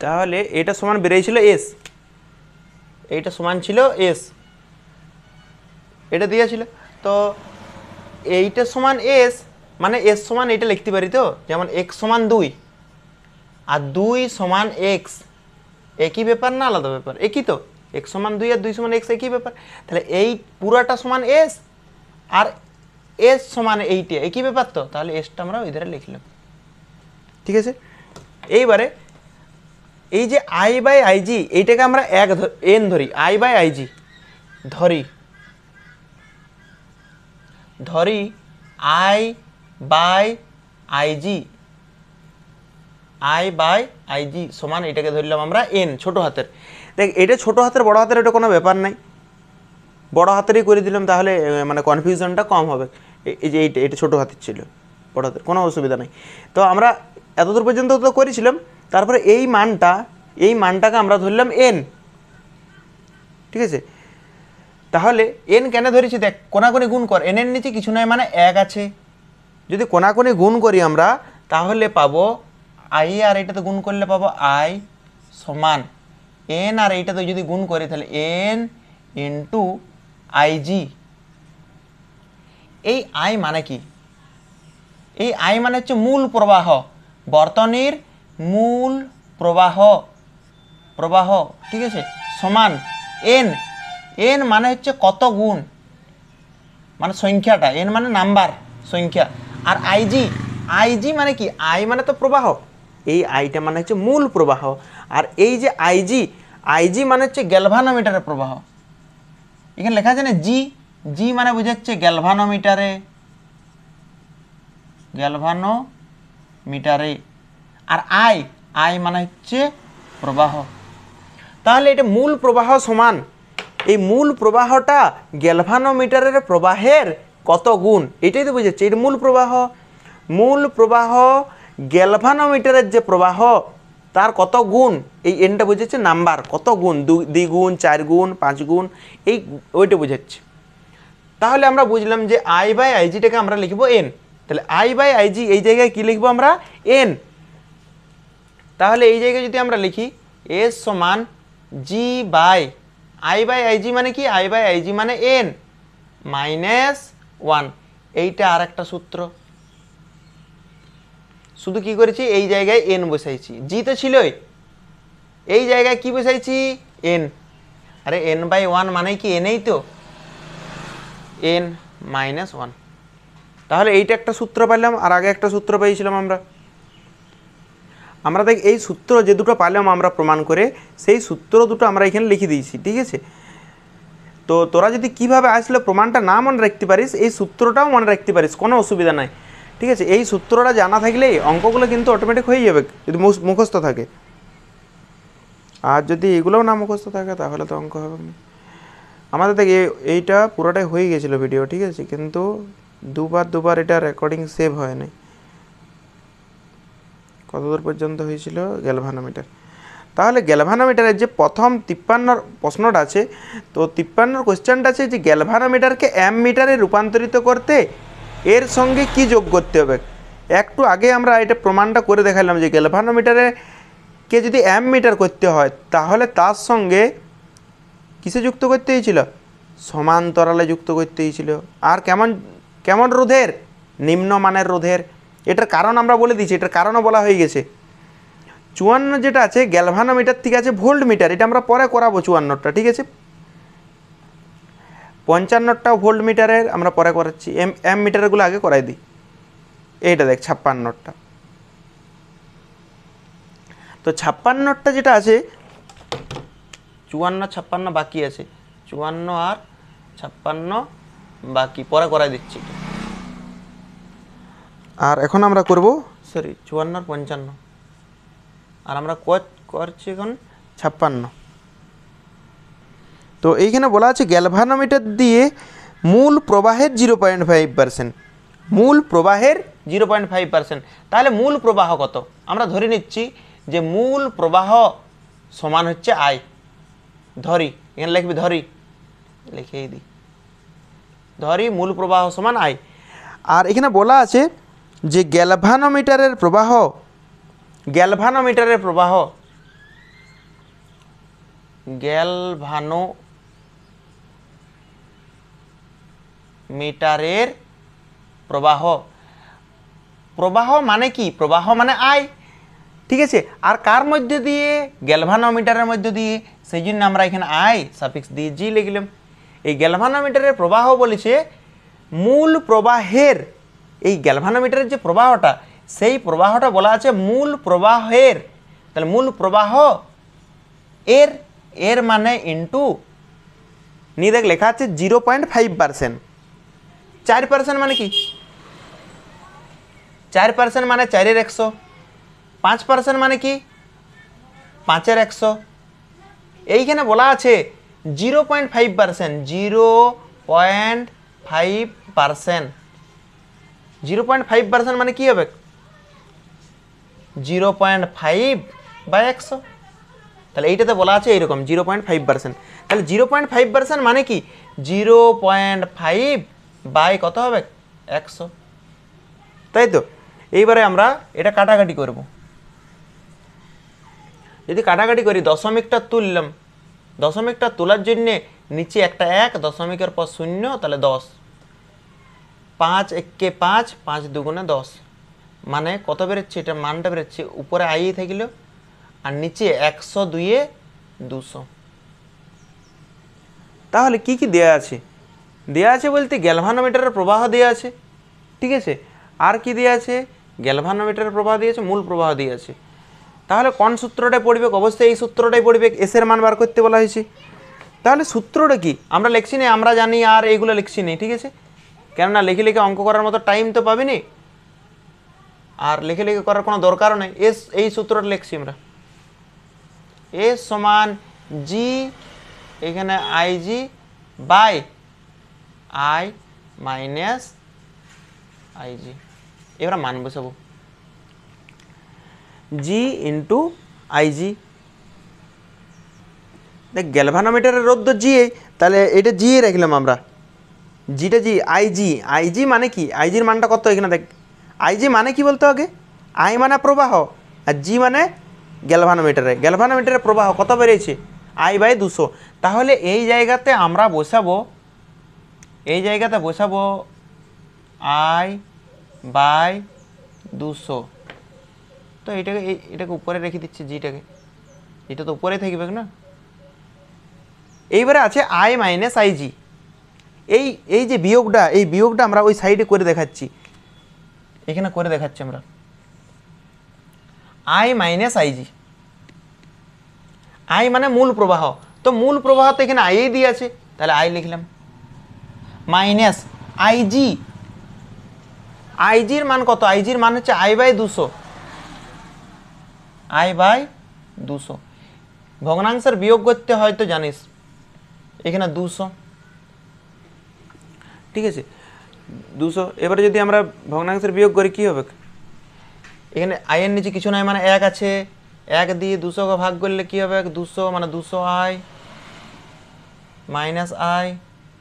তাহলে এটা সমান বেরিয়েছিল এস, এইটা সমান ছিল এস, এটা দিয়েছিল। তো এইটা সমান এস মানে এস সমান এইটা লিখতে পারি তো, যেমন এক্স সমান 2 আর 2 সমান এক্স, একই ব্যাপার না আলাদা ব্যাপার? একই তো, এক্স সমান 2 আর 2 সমান এক্স একই ব্যাপার। তাহলে এই পুরাটা সমান এস আর এস সমান এইটা একই ব্যাপার তো, তাহলে এসটা আমরা ওই ধারে লিখলাম। ঠিক আছে, এইবারে এই যে আই বাই আইজি এইটাকে আমরা এন ধরি, আই বাই আইজি ধরি ধরি I by IG, I by IG সমান এটাকে ধরলাম আমরা এন ছোটো হাতের। দেখ এটা ছোটো হাতের বড় হাতের এটা কোনো ব্যাপার নাই, বড় হাতেরই করে দিলাম, তাহলে মানে কনফিউশনটা কম হবে। এই যে এটা ছোটো হাতের ছিল, বড় হাতের কোনো অসুবিধা নেই। তো আমরা এতদূর পর্যন্ত তো করেছিলাম, তারপরে এই মানটাকে আমরা ধরলাম এন। ঠিক আছে, তাহলে এন কেন ধরেছি? দেখ কোনাকুনি গুণ কর, এন এর নিচে কিছু নয় মানে 1 আছে, যদি কোনাকুনি গুণ করি আমরা তাহলে পাবো আই আর এইটাতে গুণ করলে পাবো আই সমান এন, আর এইটাতে যদি গুণ করি তাহলে এন ইন্টু আইজি। এই আই মানে কি? এই আই মানে হচ্ছে মূল প্রবাহ, বর্তনীর মূল প্রবাহ। ঠিক আছে, সমান এন, এন মানে হচ্ছে কত গুণ, মানে সংখ্যাটা, এন মানে নাম্বার সংখ্যা। আর আইজি মানে কি? আই মানে তো প্রবাহ, এই আইটা মানে হচ্ছে মূল প্রবাহ। আর এই যে আইজি মানে হচ্ছে গ্যালভানোমিটারের প্রবাহ। এখানে লেখা আছে না জি মানে বোঝাচ্ছে গ্যালভানোমিটারে, আর আই মানে হচ্ছে প্রবাহ। তাহলে এটা মূল প্রবাহ সমান, এই মূল প্রবাহটা গ্যালভানোমিটারের প্রবাহের কত গুণ, এটাই তো বুঝাচ্ছে। এটা মূল প্রবাহ গ্যালভানোমিটারের যে প্রবাহ তার কত গুণ, এই এনটা বুঝাচ্ছে নাম্বার, কত গুণ, 2 গুণ 4 গুণ 5 গুণ, এই ওইটা বুঝাচ্ছে। তাহলে আমরা বুঝলাম যে আই বাই আইজিটাকে আমরা লিখব এন। তাহলে আই বাই আইজি এই জায়গায় কি লিখবো আমরা? এন। তাহলে এই জায়গায় যদি আমরা লিখি এস সমান G by I by IG মানে কি? আই বাই আইজি মানে এন -1। এইটা আর একটা সূত্র, শুধু কি করেছি এই জায়গায় এন বসাইছি, জি তো ছিলই, এই জায়গায় কি বসাইছি? এন। আরে এন বাই 1 মানে কি এনেই তো, এন -1। তাহলে এইটা একটা সূত্র পেলাম, আর আগে একটা সূত্র পেয়েছিলাম আমরা দেখ এই সূত্র যে দুটো পেলাম আমরা প্রমাণ করে, সেই সূত্র দুটো আমরা এখানে লিখে দিয়েছি। ঠিক আছে, তো তোরা যদি কিভাবে আসলে প্রমাণটা না মনে রাখতে পারিস, এই সূত্রটাও মনে রাখতে পারিস, কোনো অসুবিধা নাই। ঠিক আছে, এই সূত্রটা জানা থাকলেই অঙ্কগুলো কিন্তু অটোমেটিক হয়ে যাবে যদি মুখস্থ থাকে। আর যদি এগুলোও না মুখস্থ থাকে তাহলে তো অঙ্ক হবে না। আমাদের দেখ এইটা পুরোটাই হয়ে গেছিলো ভিডিও, ঠিক আছে, কিন্তু দুবার এটা রেকর্ডিং সেভ হয় নাই। কতদূর পর্যন্ত হয়েছিল? গ্যালভানোমিটার। তাহলে গ্যালভানোমিটারের যে প্রথম 53 প্রশ্নটা আছে, তো 53 কোশ্চেনটা আছে যে গ্যালভানোমিটারকে অ্যামমিটারে রূপান্তরিত করতে এর সঙ্গে কি যোগ করতে হবে। একটু আগে আমরা এটা প্রমাণটা করে দেখালাম যে গ্যালভানোমিটারকে যদি অ্যামমিটার করতে হয় তাহলে তার সঙ্গে কিসে যুক্ত করতে হয়েছিল? সমান্তরালে যুক্ত করতে হয়েছিল। আর কেমন রোধের? নিম্নমানের রোধের। এটার কারণ আমরা বলে দিয়েছি, এটার কারণও বলা হয়ে গেছে। 54 যেটা আছে গ্যালভানোমিটার ঠিক আছে ভোল্ট মিটার, এটা আমরা পরে করাবো 54টা। ঠিক আছে, 55টাও ভোল্ট মিটারের আমরা পরে করাচ্ছি, এম মিটারগুলো আগে করাই দিই। এইটা দেখ 56টা, তো 56টা যেটা আছে 54 56 বাকি আছে, 54 আর 56 বাকি, পরে করাই দিচ্ছি। আর এখন আমরা করব 54 আর 55, আর আমরা করছি এখন 56। তো এইখানে বলা আছে গ্যালভানোমিটার দিয়ে মূল প্রবাহের 0.5%, মূল প্রবাহের 0.5%। তাহলে মূল প্রবাহ কত? আমরা ধরে নিচ্ছি যে মূল প্রবাহ সমান হচ্ছে আই। ধরি, এখানে লিখবি ধরি, লিখেই দিই, ধরি মূল প্রবাহ সমান আই। আর এখানে বলা আছে যে গ্যালভানোমিটারের প্রবাহ গ্যালভানোমিটারের প্রবাহ। প্রবাহ মানে কি? প্রবাহ মানে আই, ঠিক আছে। আর কার মধ্যে দিয়ে? গ্যালভানোমিটারের মধ্যে দিয়ে, সেই জন্য আমরা এখানে আই সাফিক্স দিয়ে জি লিখলাম। এই গ্যালভানোমিটারের প্রবাহ বলেছে মূল প্রবাহের, এই গ্যালভানোমিটারের যে প্রবাহটা, সেই প্রবাহটা বলা আছে মূল প্রবাহের। তাহলে মূল প্রবাহ এর, এর মানে ইন্টু নিয়ে দেখ লেখা আছে 0.5%। 4% মানে কি? 4% মানে 4/100। 5% মানে কি? 5/100। এইখানে বলা আছে 0.5%, 0.5%। 0.5% মানে কি হবে? 0.5/100। তাহলে এইটাতে বলা আছে এইরকম 0.5%। তাহলে 0.5% মানে কি? 0.5 বাই কত হবে? 100, তাই তো। এইবারে আমরা এটা কাটাকাটি করব। যদি কাটাকাটি করি, দশমিকটা তুললাম, দশমিকটা তোলার জন্যে নিচে একটা 1, দশমিকের পর 0, তাহলে 10। 5 একে 5, 5 দুগুণে 10, মানে কত বেরোচ্ছে? এটা মানটা বেরোচ্ছে, উপরে আই থাকল আর নিচে 100, 2 200। তাহলে কি কি দেয়া আছে? দেয়া আছে বলতে গ্যালভানোমিটারের প্রবাহ দেয়া আছে, ঠিক আছে। আর কি দেয়া আছে? গ্যালভানোমিটারের প্রবাহ দিয়েছে, মূল প্রবাহ দিয়েছে। তাহলে কোন সূত্রটাই পড়বে? অবশ্যই এই সূত্রটাই পড়বে, এসের মান বার করতে বলা হয়েছে। তাহলে সূত্রটা কি? আমরা লিখছি না, আমরা জানি, আর এইগুলো লিখছি না, ঠিক আছে। কেননা লিখে লিখে অঙ্ক করার মতো টাইম তো পাবিনি, আর লিখে লিখে করার কোনো দরকারও নেই। এই সূত্রটা লিখছি আমরা, এস সমান জি, এখানে I G by I minus I G. এবার মান বসাবো, জি ইন্টু আই জি। দেখ গ্যালভানোমিটারের রোধ জি, তাহলে এটা জি রাখলাম আমরা, জিটা জি, আইজি। আইজি মানে কি? আইজির মানটা কত? এখানে দেখ, আইজি মানে কি বলতে হবে? আই মানে প্রবাহ, আর জি মানে গ্যালভানোমিটারের প্রবাহ কত বেরিয়েছে? I/200। তাহলে এই জায়গাতে আমরা বসাবো, এই জায়গাতে বসাবো I/200। তো এটাকে উপরে রেখে দিচ্ছি, জিটাকে, এটা তো উপরে থাকবে না। এইবারে আছে আই মাইনাস আইজি। এই যে বিয়োগটা, এই বিয়োগটা আমরা ওই সাইডে করে দেখাচ্ছি, এখানে করে দেখাচ্ছি আমরা, আই মাইনাস আইজি। আই মানে মূল প্রবাহ, তো মূল প্রবাহ তো এখানে আই দিয়ে আছে, তাহলে আই লিখলাম, মাইনাস আইজি। আইজির মান কত? আইজির মান হচ্ছে I/200। I/200 ভগ্নাংশের বিয়োগ করতে হয় তো জানিস, এখানে 200, ঠিক আছে, 200। এবারে যদি আমরা ভগ্নাংশের বিয়োগ করি কি হবে? এখানে আই এর নিচে কিছু নাই, মানে 1 আছে, 1 দিয়ে 200কে ভাগ করলে কি হবে? 200, মানে 200i মাইনাস আই,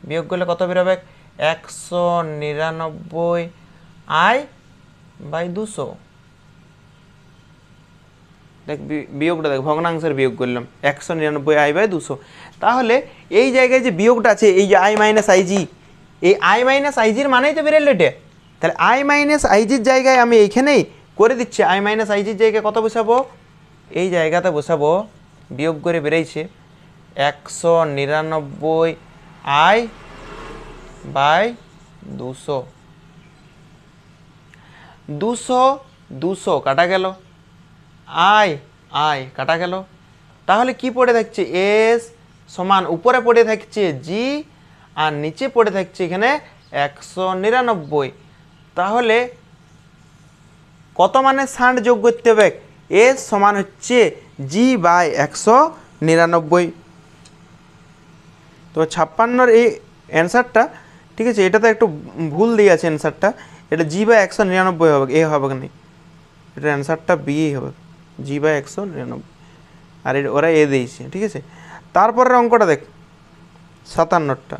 বিয়োগ করলে কত বেরোবে? 199i/200। দেখ বিয়োগটা দেখ, ভগ্নাংশের বিয়োগ করলাম 199i/200। তাহলে এই জায়গায় যে বিয়োগটা আছে, এই যে আই মাইনাস আইজি, এই আই মাইনাস আইজির মানেই তো বেরোল এটা। তাহলে আই মাইনাস আইজির জায়গায় আমি এইখানেই করে দিচ্ছি, আই মাইনাস আইজির জায়গায় কত বসাবো? এই জায়গাতে বসাবো, বিয়োগ করে বেরিয়েছে 199i/200। 200 কাটা গেল, আই আই কাটা গেল। তাহলে কি পড়ে থাকছে? এস সমান উপরে পড়ে থাকছে জি, আর নিচে পড়ে থাকছে এখানে 199। তাহলে কত মানে 60 যোগ করতে হবে? এস সমান হচ্ছে জি বাই 199। তো 56-র এই অ্যান্সারটা, ঠিক আছে, এটাতে একটু ভুল দিয়ে আছে অ্যান্সারটা, এটা জি বাই 199 হবে, এ হবে না, এটা অ্যান্সারটা বি হবে, জি বাই 199। আর ওরা এ দিয়েছে, ঠিক আছে। তারপরের অঙ্কটা দেখ, 57টা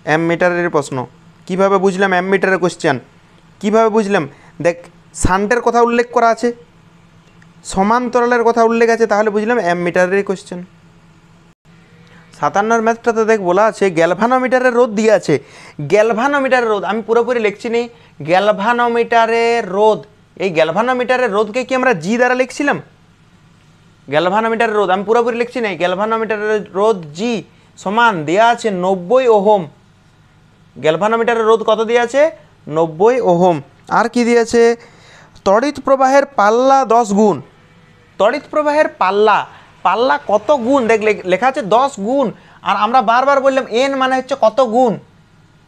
অ্যামমিটারের প্রশ্ন। কিভাবে বুঝলাম অ্যামমিটারের কোশ্চেন? কিভাবে বুঝলাম? দেখ, শান্টের কথা উল্লেখ করা আছে, সমান্তরালের কথা উল্লেখ আছে, তাহলে বুঝলাম অ্যামমিটারের কোশ্চেন। 57 ম্যাথটাতে দেখ বলা আছে গ্যালভানোমিটারের রোধ দিয়ে আছে। গ্যালভানোমিটারের রোধ আমি পুরোপুরি লিখছি নি। গ্যালভানোমিটারের রোধ, এই গ্যালভানোমিটারের রোধকে কি আমরা জি দ্বারা লিখছিলাম? গ্যালভানোমিটারের রোধ আমি পুরোপুরি লিখছি না। গ্যালভানোমিটারের রোধ জি সমান দেওয়া আছে 90 ওহম। গ্যালভানোমিটারের রোধ কত দিয়ে আছে? 90 ওহম। আর কি দিয়েছে? তড়িৎ প্রবাহের পাল্লা 10 গুণ। তড়িৎ প্রবাহের পাল্লা, পাল্লা কত গুণ দেখ লেখা আছে 10 গুণ। আর আমরা বারবার বললাম এন মানে হচ্ছে কত গুণ,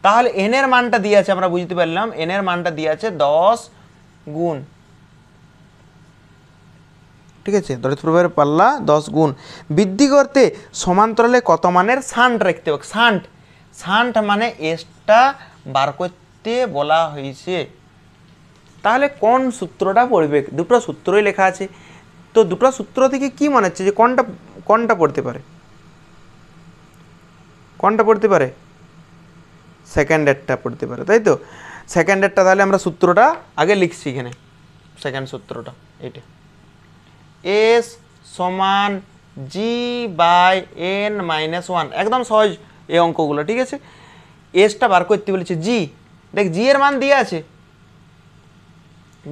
তাহলে এন এর মানটা দিয়ে আছে, আমরা বুঝতে পারলাম এন এর মানটা দিয়ে আছে 10 গুণ। ঠিক আছে, তড়িৎ প্রবাহের পাল্লা 10 গুণ। বৃদ্ধি করতে সমান্তরালে কত মানের শান্ট রাখতে হবে? শান্ট, শান্ট মানে এসটা বার করতে বলা হয়েছে। তাহলে কোন সূত্রটা পড়বে? দুটো সূত্রই লেখা আছে, তো দুটো সূত্র থেকে কি মনে হচ্ছে যে কোনটা কোনটা পড়তে পারে? কোনটা পড়তে পারে? সেকেন্ডেরটা পড়তে পারে, তাই তো? সেকেন্ডেরটা তাহলে আমরা সূত্রটা আগে লিখছি এখানে। সেকেন্ড সূত্রটা এইটা, এস সমান G by N minus one. একদম সহজ এই অঙ্কগুলো, ঠিক আছে? এসটা বার করতে বলেছে জি। দেখ জি এর মান দিয়ে আছে,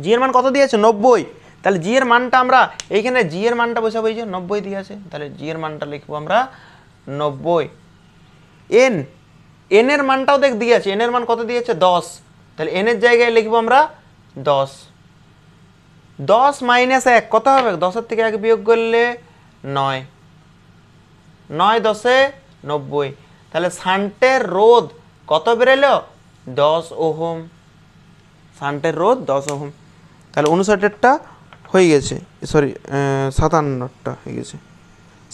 জি এর মান কত দিয়ে আছে? 90। তাহলে জি এর মানটা আমরা এইখানে জি এর মানটা বসাবো, এই যে 90 দিয়ে আছে, তাহলে জি এর মানটা লিখবো আমরা 90। এন, এন এর মানটাও দেখ দিয়ে আছে, এন এর মান কত দিয়েছে? 10। তাহলে এন এর জায়গায় লিখবো আমরা 10। 10 মাইনাস 1 কত হবে? 10-এর থেকে 1 বিয়োগ করলে 9। 9 10-এ 90। তাহলে শান্টের রোধ কত বেরোলো? 10 ওহম। শান্টের রোধ 10 ওহম। তাহলে 59-এরটা হয়ে গেছে, সরি 57-টা হয়ে গেছে।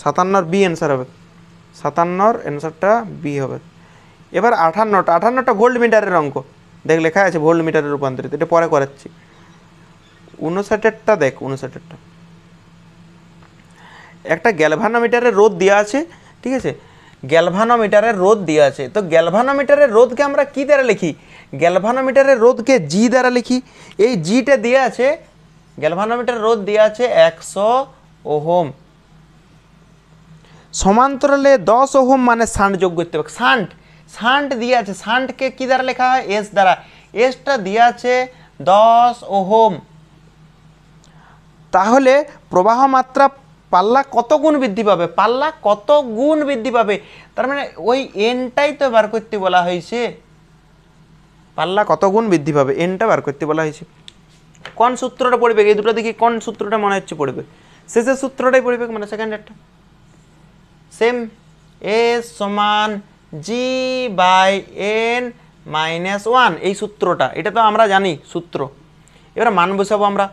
57-র বি অ্যান্সার হবে, 57-র অ্যান্সারটা বি হবে। এবার 58টা, 58টা ভোল্ট মিটারের অঙ্ক। দেখ লেখা আছে ভোল্ট মিটারের রূপান্তরিত, এটা পরে করাচ্ছি। 59-এরটা দেখ, 59-এরটা একটা গ্যালভানোমিটারের রোধ দেওয়া আছে, ঠিক আছে? গ্যালভানোমিটারের রোধ দেওয়া আছে, তো গ্যালভানোমিটারের রোধকে আমরা কি দ্বারা লিখি? গ্যালভানোমিটারের রোধকে জি দ্বারা লিখি। এই জিটা দেওয়া আছে, গ্যালভানোমিটারের রোধ দেওয়া আছে 100 ওহম। সমান্তরালে 10 ওহম মানে শান্ট যোগ করতে হবে। শান্ট, শান্ট দিয়ে আছে, শান্টকে কি দ্বারা লেখা হয়? এস দ্বারা। এসটা দিয়ে আছে 10 ওহম। তাহলে প্রবাহ মাত্রা পাল্লা কত গুণ বৃদ্ধি পাবে? পাল্লা কত গুণ বৃদ্ধি পাবে, তার মানে ওই এনটাই তো বার করতে বলা হয়েছে। পাল্লা কত গুণ বৃদ্ধি পাবে এনটা বার করতে বলা হয়েছে। কোন সূত্রটা পড়বে? এই দুটো দেখি কোন সূত্রটা মনে হচ্ছে পড়বে। শেষের সূত্রটাই পড়বে, মানে সেকেন্ডেরটা সেম। এস সমান G by N minus one, এই সূত্রটা, এটা তো আমরা জানি সূত্র। এবার মান বসাবো আমরা।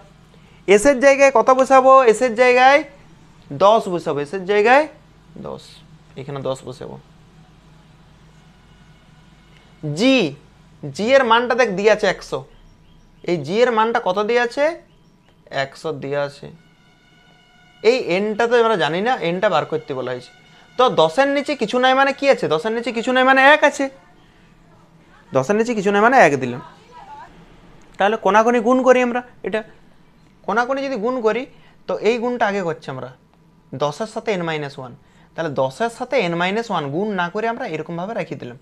এসের জায়গায় কত বসাবো? এসের জায়গায় 10 বসাবো, এসের জায়গায় 10, এখানে 10 বসাবো। জি, জি এর মানটা দেখ দিয়ে আছে 100। এই জি এর মানটা কত দিয়ে আছে? 100 দিয়ে আছে। এই এনটা তো আমরা জানি না, এনটা বার করতে বলা হয়েছে। তো 10-এর নিচে কিছু নাই মানে কি আছে? 10-এর নিচে কিছু নাই মানে 1 আছে। 10-এর নিচে কিছু নাই মানে 1 দিলাম। তাহলে কোনাকুনি গুণ করি আমরা, এটা কোনাকুনি যদি গুণ করি তো এই গুণটা আগে করছি আমরা 10-এর সাথে n মাইনাস ওয়ান। তাহলে 10-এর সাথে n মাইনাস ওয়ান গুণ না করে আমরা এরকমভাবে রেখে দিলাম,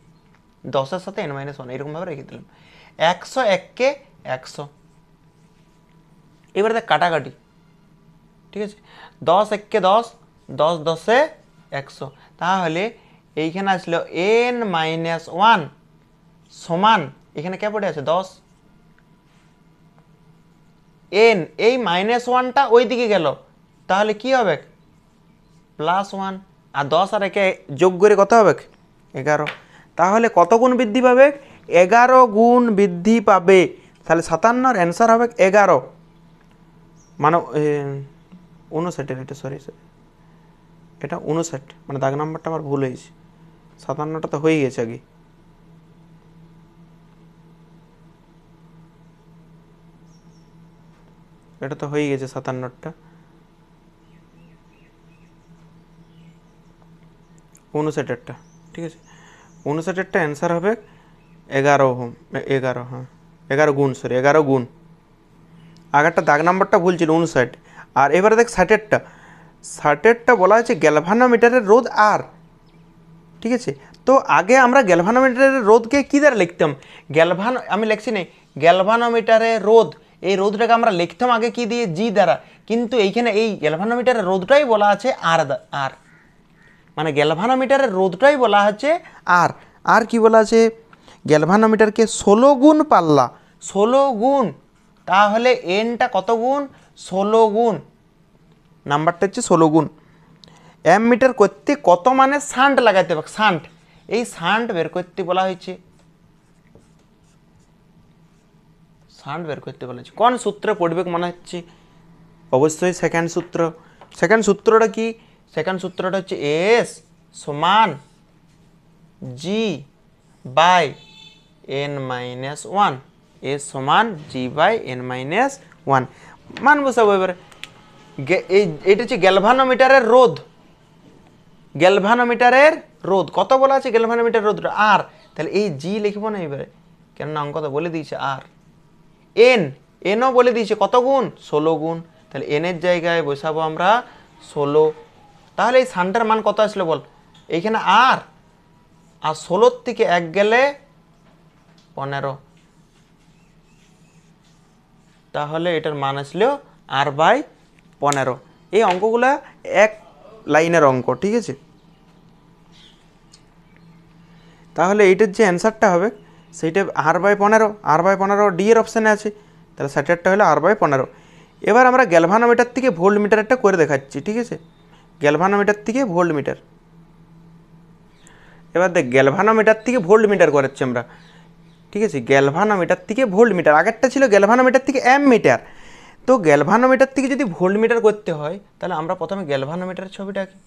10-এর সাথে n মাইনাস ওয়ান এরকমভাবে রেখে দিলাম। 101-কে 100। এবার দেখ কাটাকাটি, ঠিক আছে? 10-1-কে 10, 10 10-এ 100। তাহলে এইখানে আসলো n মাইনাস ওয়ান সমান, এখানে কে পড়ে আছে? 10। এন, এই মাইনাস ওয়ানটা ওই দিকে গেল, তাহলে কি হবে? Plus one. আর 10 আর 1-এ যোগ করে কত হবে? 11। তাহলে কত গুণ বৃদ্ধি পাবে? 11 গুণ বৃদ্ধি পাবে। তাহলে 57-র অ্যান্সার হবে 11, মানে 59-এর, এটা সরি এটা 59, মানে দাগ নাম্বারটা আমার ভুল হয়েছে। 57টা তো হয়ে গেছে আগে। এটা তো হয়ে গেছে 57টা। 59-এরটা, ঠিক আছে? 59-এরটা অ্যান্সার হবে 11 ওহম। 11, হ্যাঁ 11 গুণ, সরি 11 গুণ। আগেরটা দাগ নাম্বারটা ভুল ছিল, 59। আর এবারে দেখ 60-এরটা, 60-এরটা বলা হয়েছে গ্যালভানোমিটারের রোধ আর ঠিক আছে। তো আগে আমরা গ্যালভানোমিটারের রোধকে কী দ্বারা লিখতাম, আমি লিখছি না গ্যালভানোমিটারের রোধ, এই রোধটাকে আমরা লিখতাম আগে কি দিয়ে, জি দ্বারা। কিন্তু এইখানে এই গ্যালভানোমিটারের রোধটাই বলা আছে আর মানে গ্যালভানোমিটারের রোধটাই বলা আছে আর কি বলা আছে, গ্যালভানোমিটারকে 16 গুণ পাল্লা, 16 গুণ, তাহলে এনটা কত গুণ, 16 গুণ, নাম্বারটা হচ্ছে 16 গুণ। অ্যামমিটার করতে কত মানে শান্ট লাগাইতে হবে, শান্ট, এই শান্ট বের করতে বলা হয়েছে, শান্ট বের করতে বলা হয়েছে। কোন সূত্রে পড়বে মনে হচ্ছে, অবশ্যই সেকেন্ড সূত্র। সেকেন্ড সূত্রটা কি, সেকেন্ড সূত্রটা হচ্ছে এস সমান G by N minus one, S সমান G by N minus one. মান বসাবো এবারে, এইটা হচ্ছে গ্যালভানোমিটারের রোধ, গ্যালভানোমিটারের রোধ কত বলা আছে, গ্যালভানোমিটারের রোধটা আর, তাহলে এই জি লিখবো না এবারে, কেননা অঙ্ক তো বলে দিয়েছে আর। এনও বলে দিয়েছে কত গুণ, 16 গুণ, তাহলে এনের জায়গায় বসাবো আমরা 16। তাহলে এই শান্টের মান কত আসলো বল, এইখানে আর 16 থেকে 1 গেলে 15, তাহলে এটার মান আসলো R/15। এই অঙ্কগুলা এক লাইনের অঙ্ক, ঠিক আছে। তাহলে এইটার যে অ্যান্সারটা হবে সেইটা R/15, R/15 ডি এর অপশানে আছে, তাহলে সেটারটা হলো R/15। এবার আমরা গ্যালভানোমিটার থেকে ভোল্ট মিটারটা করে দেখাচ্ছি, ঠিক আছে। গ্যালভানোমিটার থেকে ভোল্ট মিটার, এবার দেখ গ্যালভানোমিটার থেকে ভোল্ট মিটার করাচ্ছি আমরা, ঠিক আছে। গ্যালভানোমিটার থেকে ভোল্ট মিটার, আগেরটা ছিল গ্যালভানোমিটার থেকে অ্যামমিটার। তো গ্যালভানোমিটার থেকে যদি ভোল্ট মিটার করতে হয় তাহলে আমরা প্রথমে গ্যালভানোমিটারের ছবিটা আঁকি,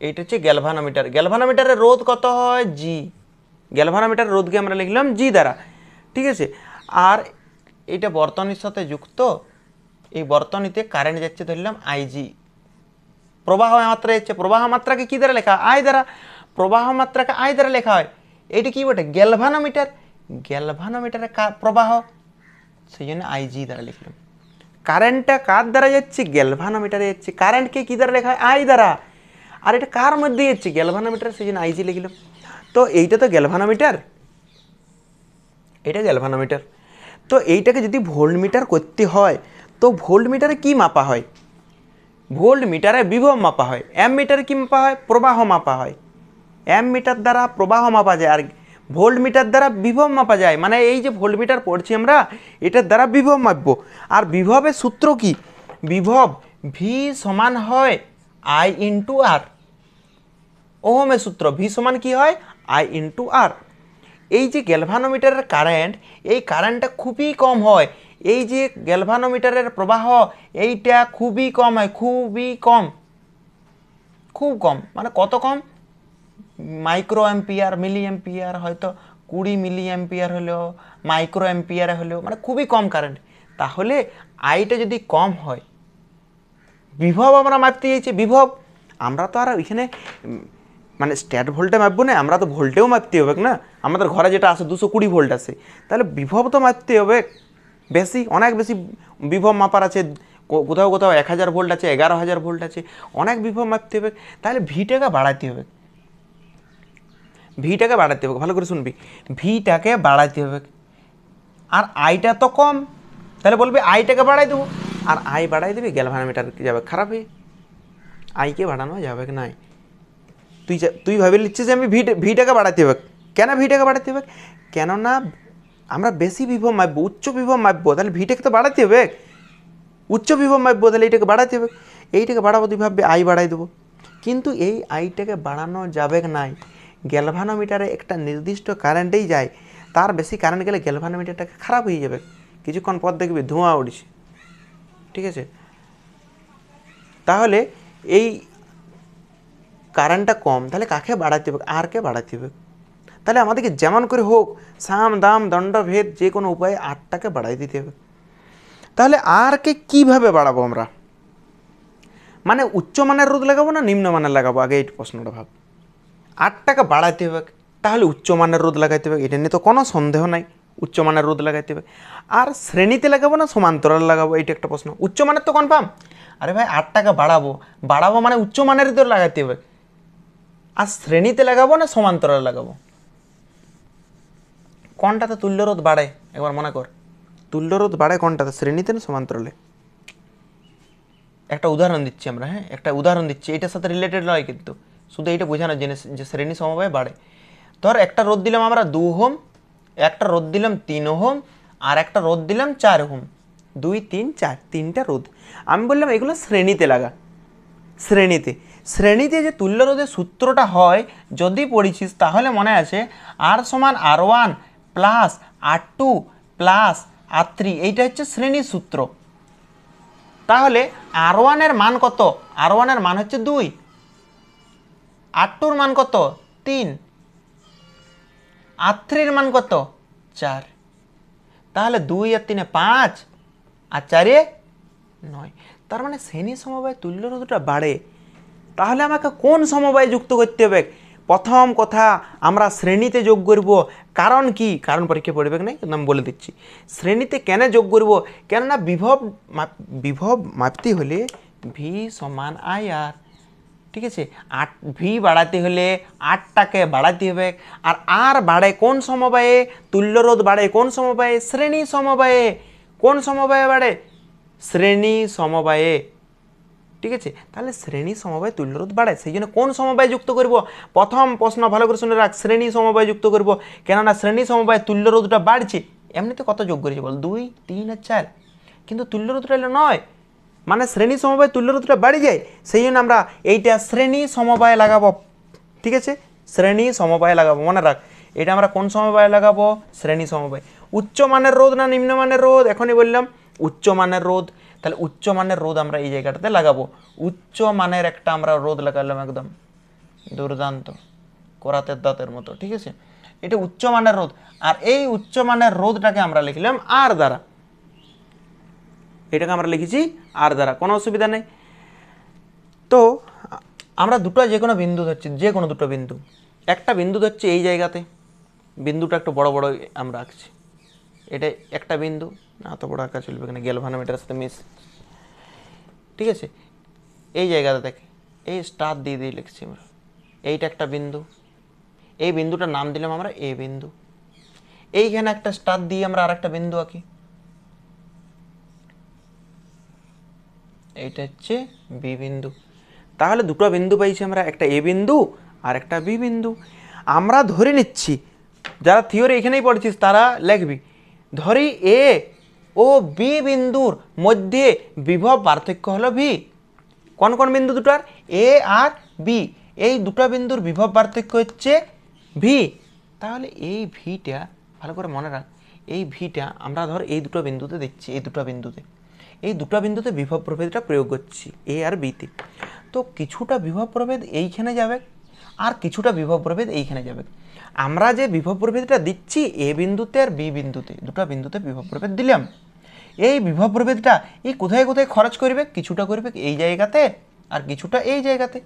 এইটা হচ্ছে গ্যালভানোমিটার। গ্যালভানোমিটারের রোধ কত হয়, জি, গ্যালভানোমিটারের রোধকে আমরা লিখলাম জি দ্বারা, ঠিক আছে। আর এইটা বর্তনীর সাথে যুক্ত, এই বর্তনীতে কারেন্ট যাচ্ছে ধরলাম আইজি, প্রবাহ মাত্রা যাচ্ছে, প্রবাহ মাত্রাকে কী দ্বারা লেখা হয়, আই দ্বারা, প্রবাহ মাত্রাকে আই দ্বারা লেখা হয়। এইটা কি বটে, গ্যালভানোমিটার, গ্যালভানোমিটারের প্রবাহ, সেই জন্য আইজি দ্বারা লিখলাম। কারেন্টটা কার দ্বারা যাচ্ছে, গ্যালভানোমিটারে যাচ্ছে, কারেন্টকে কী দ্বারা লেখা হয়, আই দ্বারা, আর এটা কার মধ্যে যাচ্ছে, গ্যালভানোমিটার, সেই জন্য আইজি লিখলাম। তো এইটা তো গ্যালভানোমিটার, এটা গ্যালভানোমিটার। তো এইটাকে যদি ভোল্টমিটার করতে হয় তো ভোল্টমিটারে কি মাপা হয়, ভোল্টমিটারে বিভব মাপা হয়, অ্যামমিটারে কি মাপা হয়, প্রবাহ মাপা হয়। অ্যামমিটার দ্বারা প্রবাহ মাপা যায় আর ভোল্টমিটার দ্বারা বিভব মাপা যায়। মানে এই যে ভোল্টমিটার পড়ছি আমরা, এটার দ্বারা বিভব মাপবো। আর বিভবের সূত্র কি, বিভব ভি সমান হয় আই ইন্টু আর, ওহমের সূত্র, ভি সমান কি হয়, আই ইন্টু আর। এই যে গ্যালভানোমিটারের কারেন্ট, এই কারেন্টটা খুবই কম হয়, এই যে গ্যালভানোমিটারের প্রবাহ এইটা খুবই কম হয়, খুবই কম, খুব কম, মানে কত কম, মাইক্রো অ্যাম্পিয়ার, মিলি অ্যাম্পিয়ার, হয়তো 20 মিলি অ্যাম্পিয়ার হলেও, মাইক্রো অ্যাম্পিয়ার হলেও, মানে খুবই কম কারেন্ট। তাহলে আইটা যদি কম হয়, বিভব আমরা মাপতে চাইছি, বিভব আমরা তো আর এখানে মানে স্ট্যাট ভোল্টে মাপবো না, আমরা তো ভোল্টেও মাপতে হবে না, আমাদের ঘরে যেটা আছে 220 ভোল্ট আছে, তাহলে বিভব তো মাপতে হবে বেশি, অনেক বেশি বিভব মাপার আছে, কোথাও কোথাও 1000 ভোল্ট আছে, 11000 ভোল্ট আছে, অনেক বিভব মাপতে হবে। তাহলে ভিটাকে বাড়াতে হবে, ভিটাকে বাড়াতে হবে, ভালো করে শুনবি, ভিটাকে বাড়াতে হবে। আর আইটা তো কম, তাহলে বলবি আইটাকে বাড়াই দেবো, আর আই বাড়াই দেবে, গ্যালভানোমিটার যাবে খারাপ হয়ে, আইকে বাড়ানো যাবে না। তুই ভাবে নিচ্ছিস যে আমি ভিটাকে বাড়াতে হবে, কেন ভিটাকে বাড়াতে হবে, কেননা আমরা বেশি বিভব মাপবো, উচ্চ বিভব মাপবো, তাহলে ভিটাকে তো বাড়াতে হবে, উচ্চ বিভব মাপবো, তাহলে এইটাকে বাড়াতে হবে, এইটাকে বাড়াবো, তুই ভাববে আই বাড়াই দেবো, কিন্তু এই আইটাকে বাড়ানো যাবে নাই। গ্যালভানোমিটারে একটা নির্দিষ্ট কারেন্টেই যায়, তার বেশি কারেন্ট গেলে গ্যালভানোমিটারটাকে খারাপ হয়ে যাবে, কিছুক্ষণ পর দেখবি ধোঁয়া উঠছে, ঠিক আছে। তাহলে এই কারেন্টটা কম, তাহলে কাকে বাড়াতে হবে, আরকে বাড়াতে হবে। তাহলে আমাদেরকে যেমন করে হোক সাম দাম দণ্ড ভেদ যে কোনো উপায়ে আরটাকে বাড়াই দিতে হবে। তাহলে আরকে কীভাবে বাড়াবো আমরা, মানে উচ্চমানের রোধ লাগাবো না নিম্নমানের লাগাবো, আগে এই প্রশ্নটা ভাব। আরটাকে বাড়াইতে হবে, তাহলে উচ্চমানের রোধ লাগাইতে হবে, এটা নিয়ে তো কোনো সন্দেহ নাই, উচ্চমানের রোধ লাগাইতে হবে। আর শ্রেণীতে লাগাবো না সমান্তরাল লাগাবো, এইটা একটা প্রশ্ন। উচ্চমানের তো কনফার্ম, আরে ভাই আরটাকে বাড়াবো, বাড়াবো মানে উচ্চমানের তো লাগাইতে হবে, আর শ্রেণীতে লাগাবো না সমান্তরালে লাগাবো? কোনটাতে তুল্যরোধ বাড়ে একবার মনে কর। তুল্যরোধ বাড়ে কোনটাতে, শ্রেণীতে না সমান্তরালে? একটা উদাহরণ দিচ্ছি আমরা, হ্যাঁ একটা উদাহরণ দিচ্ছি, এটার সাথে রিলেটেড নয় কিন্তু, শুধু এইটা বোঝানোর জন্য যে শ্রেণী সমবায় বাড়ে। ধর একটা রোধ দিলাম আমরা 2 ওহম, একটা রোধ দিলাম 3 ওহম, আর একটা রোধ দিলাম 4 ওহম, 2 3 4 তিনটা রোধ। আমি বললাম এগুলো শ্রেণীতে লাগা। শ্রেণীতে শ্রেণীতে যে তুল্যরোধের সূত্রটা হয় যদি পড়েছিস তাহলে মনে আছে R=R1 plus R2 plus R3, এইটা হচ্ছে শ্রেণীর সূত্র। তাহলে R1 এর মান কত? R1 এর মান হচ্ছে 2, R2 এর মান কত? 3, R3 এর মান কত? 4। তাহলে 2 আর 3 5 আর 4 9। তার মানে শ্রেণী সমবায় তুল্যরোধটা বাড়ে। তাহলে আমাকে কোন সমবায় যুক্ত করতে হবে? প্রথম কথা আমরা শ্রেণীতে যোগ করব। কারণ কি? কারণ পরীক্ষা পড়বে না, কিন্তু আমি বলে দিচ্ছি শ্রেণীতে কেন যোগ করব। কেননা বিভব মাপতে হলে ভি সমান আই আর, ঠিক আছে? ভি বাড়াতে হলে আরটাকে বাড়াতে হবে। আর আর বাড়ে কোন সমবায়ে? তুল্যরোধ বাড়ে কোন সমবায়ে? শ্রেণী সমবায়ে। কোন সমবায়ে বাড়ে? শ্রেণী সমবায়ে, ঠিক আছে? তাহলে শ্রেণী সমবায় তুল্যরোধ বাড়ে, সেই জন্য কোন সমবায় যুক্ত করব? প্রথম প্রশ্ন ভালো করে শুনে রাখ, শ্রেণী সমবায় যুক্ত করব। কেননা শ্রেণী সমবায় তুল্যরোধটা বাড়ছে। এমনিতে কত যোগ করেছে বল? 2 3 আর 4, কিন্তু তুল্যরোধটা এলো 9, মানে শ্রেণী সমবায় তুল্যরোধটা বাড়ি যায়। সেই জন্য আমরা এইটা শ্রেণী সমবায় লাগাবো, ঠিক আছে? শ্রেণী সমবায় লাগাবো, মনে রাখ এটা আমরা কোন সমবায় লাগাবো? শ্রেণী সমবায়। উচ্চমানের রোধ না নিম্নমানের রোধ? এখনই বললাম উচ্চমানের রোধ। তাহলে উচ্চমানের রোধ আমরা এই জায়গাটাতে লাগাবো। উচ্চমানের একটা আমরা রোধ লাগালাম, একদম দুর্দান্ত, করাতের দাঁতের মতো, ঠিক আছে? এটা উচ্চমানের রোধ। আর এই উচ্চমানের রোধটাকে আমরা লিখলাম আর দ্বারা, এটাকে আমরা লিখেছি আর দ্বারা, কোনো অসুবিধা নেই। তো আমরা দুটো যে কোনো বিন্দু ধরছি, যে কোনো দুটো বিন্দু। একটা বিন্দু ধরছি এই জায়গাতে, বিন্দুটা একটু বড় বড় আমরা আঁকছি। এটা একটা বিন্দু, না অত বড় আঁকা চলবে, এখানে গ্যালভানোমিটারের সাথে মিস, ঠিক আছে? এই জায়গাতে দেখে এই স্টার দিয়ে দিয়ে লিখছি আমরা। এইটা একটা বিন্দু, এই বিন্দুটার নাম দিলাম আমরা এ বিন্দু। এইখানে একটা স্টার দিয়ে আমরা আর একটা বিন্দু আঁকি, এইটা হচ্ছে বি বিন্দু। তাহলে দুটো বিন্দু পাইছি আমরা, একটা এ বিন্দু আর একটা বি বিন্দু। আমরা ধরে নিচ্ছি, যারা থিওরি এখানেই পড়েছিস তারা লিখবি, ধরি এ ও বি বিন্দুর মধ্যে বিভব পার্থক্য হলো ভি। কোন কোন বিন্দু দুটার? এ আর বি, এই দুটো বিন্দুর বিভব পার্থক্য হচ্ছে ভি। তাহলে এই ভিটা ভালো করে মনে রাখ, এই ভিটা আমরা ধর এই দুটো বিন্দুতে দেখছি, এই দুটো বিন্দুতে বিভব প্রভেদটা প্রয়োগ করছি এ আর বিতে। তো কিছুটা বিভব প্রভেদ এইখানে যাবে আর কিছুটা বিভব প্রভেদ এইখানে যাবে। আমরা যে বিভব প্রভেদটা দিচ্ছি এ বিন্দুতে আর বি বিন্দুতে, দুটো বিন্দুতে বিভব প্রভেদ দিলাম। এই বিভব প্রভেদটা এই কোথায় কোথায় খরচ করবে? কিছুটা করবে এই জায়গাতে আর কিছুটা এই জায়গাতে।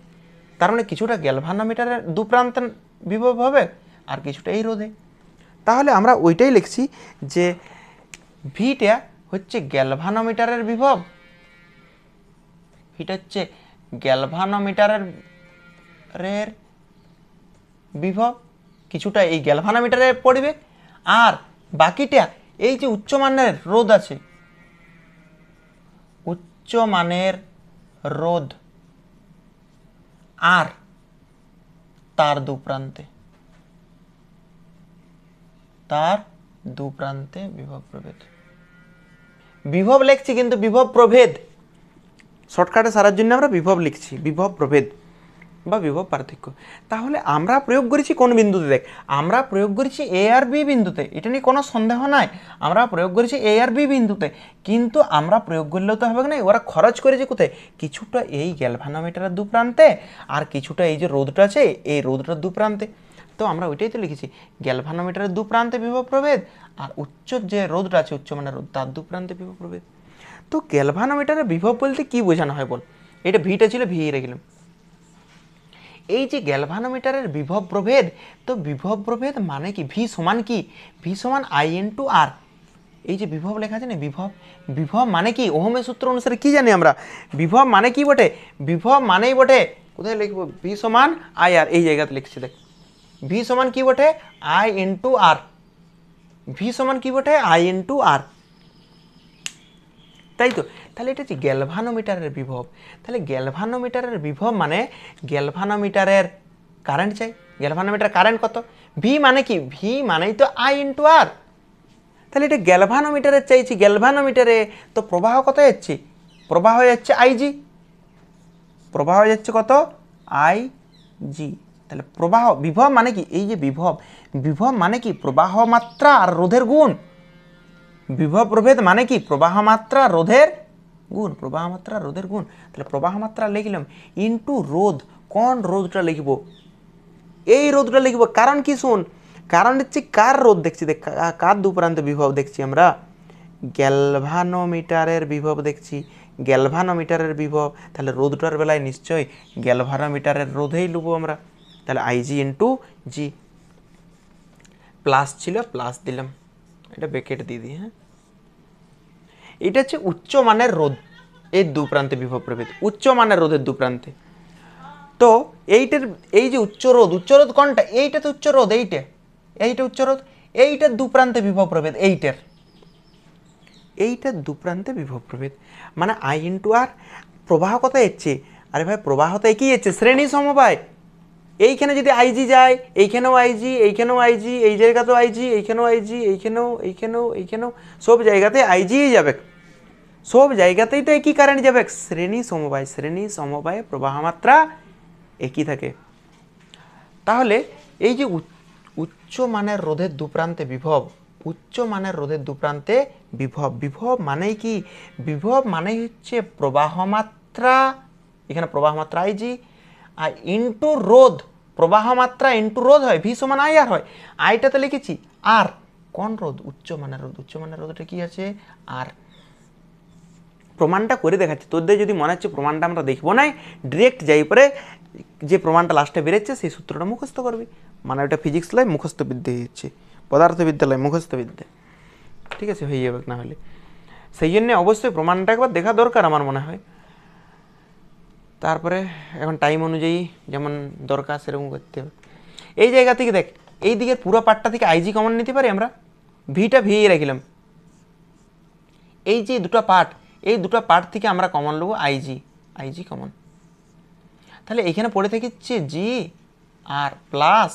তার মানে কিছুটা গ্যালভানোমিটারের দু প্রান্তে বিভব হবে আর কিছুটা এই রোধে। তাহলে আমরা ওইটাই লিখছি যে ভিটা হচ্ছে গ্যালভানোমিটারের বিভব, ভিটা হচ্ছে গ্যালভানোমিটারের বিভব, কিছুটা এই গ্যালভানোমিটারে পড়বে। আর বাকিটা এই যে উচ্চমানের রোধ আছে, উচ্চমানের রোধ আর তার দু প্রান্তে বিভব প্রভেদ। বিভব লিখছি কিন্তু বিভব প্রভেদ, শর্টকাটে সারার জন্য আমরা বিভব লিখছি, বিভব প্রভেদ বা বিভব পার্থক্য। তাহলে আমরা প্রয়োগ করেছি কোন বিন্দুতে? দেখ আমরা প্রয়োগ করেছি এ আর বি বিন্দুতে, এটা নিয়ে কোনো সন্দেহ নাই। আমরা প্রয়োগ করেছি এ আর বি বিন্দুতে, কিন্তু আমরা প্রয়োগ করলেও তো হবে না, ওরা খরচ করেছে কোথায়? কিছুটা এই গ্যালভানোমিটারের দু প্রান্তে আর কিছুটা এই যে রোধটা আছে এই রোধটার দু প্রান্তে। তো আমরা ওইটাই তো লিখেছি, গ্যালভানোমিটারের দু প্রান্তে বিভব প্রভেদ আর উচ্চ যে রোধটা আছে উচ্চমানের রোধ তার দু প্রান্তে বিভব প্রভেদ। তো গ্যালভানোমিটারের বিভব বলতে কি বোঝানো হয় বল? এটা ভিটা ছিল, ভি রেখেলাম। এই যে গ্যালভানোমিটারের বিভব প্রভেদ, তো বিভব প্রভেদ মানে কি? ভি সমান কি? ভি সমান আই ইনটু আর। এই যে বিভব লেখা আছে না, বিভব মানে কি? ওহমের সূত্র অনুসারে কি জানি আমরা? বিভব মানে কি বটে? বিভব মানেই বটে কোথায় লিখব ভি সমান আই আর, এই জায়গাতে লিখছি দেখ ভি সমান কি বটে আই ইন্টু আর, ভি সমান কি বটে আই ইন্টু আর, তাই তো। তাহলে এটা হচ্ছে গ্যালভানোমিটারের বিভব। তাহলে গ্যালভানোমিটারের বিভব মানে গ্যালভানোমিটারের কারেন্ট চাই। গ্যালভানোমিটার কারেন্ট কত, ভি মানে কি, ভি মানেই তো আই ইন্টু আর। তাহলে এটা গ্যালভানোমিটারের চাইছি, গ্যালভানোমিটারে তো প্রবাহ কত যাচ্ছে, প্রবাহ যাচ্ছে আইজি, প্রবাহ যাচ্ছে কত আই জি। তাহলে প্রবাহ বিভব মানে কি, এই যে বিভব, বিভব মানে কি প্রবাহ মাত্রা আর রোধের গুণ। বিভব প্রভেদ মানে কি প্রবাহ মাত্রা রোধের গুণ, প্রবাহ মাত্রা রোধের গুণ। তাহলে প্রবাহ মাত্রা লিখলাম ইন্টু রোধ, কোন রোধটা লিখব, এই রোধটা লিখব। কারণ কি শুন, কারণ হচ্ছে কার রোধ দেখছি, দেখ কার দুপ্রান্ত বিভব দেখছি আমরা, গ্যালভানোমিটারের বিভব দেখছি, গ্যালভানোমিটারের বিভব। তাহলে রোধটার বেলায় নিশ্চয়ই গ্যালভানোমিটারের রোধেই নেবো আমরা। তাহলে আইজি ইন্টু জি, প্লাস ছিল প্লাস দিলাম, এটা ব্র্যাকেট দিয়ে দিই। হ্যাঁ, এটা হচ্ছে উচ্চমানের রোধ, এই দুপ্রান্তে বিভব প্রভেদ, উচ্চমানের রোধের দুপ্রান্তে। তো এইটার এই যে উচ্চ রোধ, উচ্চ রোধ কোনটা, এইটা তো উচ্চ রোধ, এইটা এইটা উচ্চ রোধ, এইটার দুপ্রান্তে বিভব প্রভেদ, এইটার দুপ্রান্তে বিভব প্রভেদ মানে আই ইন্টু আর। প্রবাহ কত যাচ্ছে, আরে ভাই প্রবাহ তো একই যাচ্ছে, শ্রেণী সমবায়। এইখানে যদি আইজি যায়, এইখানেও আইজি, এইখানেও আইজি, এই জায়গাতেও আইজি, এইখানেও আইজি, এইখানেও এইখানেও এইখানেও, সব জায়গাতে আইজিই যাবে, সব জায়গাতেই তো একই কারেন্ট যাবে। শ্রেণী সমবায়, শ্রেণী সমবায়ে প্রবাহ মাত্রা একই থাকে। তাহলে এই যে উচ্চ মানের রোধের দুপ্রান্তে বিভব, উচ্চ মানের রোধের দুপ্রান্তে বিভব, বিভব মানেই কি, বিভব মানেই হচ্ছে প্রবাহ মাত্রা, এখানে প্রবাহ মাত্রা আইজি, আর ইন্টু রোধ, প্রবাহ মাত্রা ইন্টু রোধ হয়, ভি সমান আই আর হয়। আইটাতে লিখেছি আর, কোন রোধ, উচ্চ মানের রোধ, উচ্চ মানের রোধটা কি আছে আর। প্রমাণটা করে দেখাচ্ছি, তোদের যদি মনে হচ্ছে প্রমাণটা আমরা দেখবো না, ডিরেক্ট যাই পরে যে প্রমাণটা লাস্টে বেরোচ্ছে সেই সূত্রটা মুখস্থ করবি। মানে ওটা ফিজিক্স লয় মুখস্থ বিদ্যে হচ্ছে, পদার্থবিদ্যা লয় মুখস্থ বিদ্যা, ঠিক আছে, হয়ে যাবে না হলে। সেই জন্যে অবশ্যই প্রমাণটা একবার দেখা দরকার আমার মনে হয়। তারপরে এখন টাইম অনুযায়ী যেমন দরকার সেরকম করতে হবে। এই জায়গা থেকে দেখ, এই দিকের পুরো পার্টটা থেকে আইজি কমন নিতে পারি আমরা, ভিটা ভি রাখিলাম। এই যে দুটো পার্ট, এই দুটো পার্ট থেকে আমরা কমন নেবো আইজি, আইজি কমন। তাহলে এখানে পড়ে থাকছে জি আর প্লাস,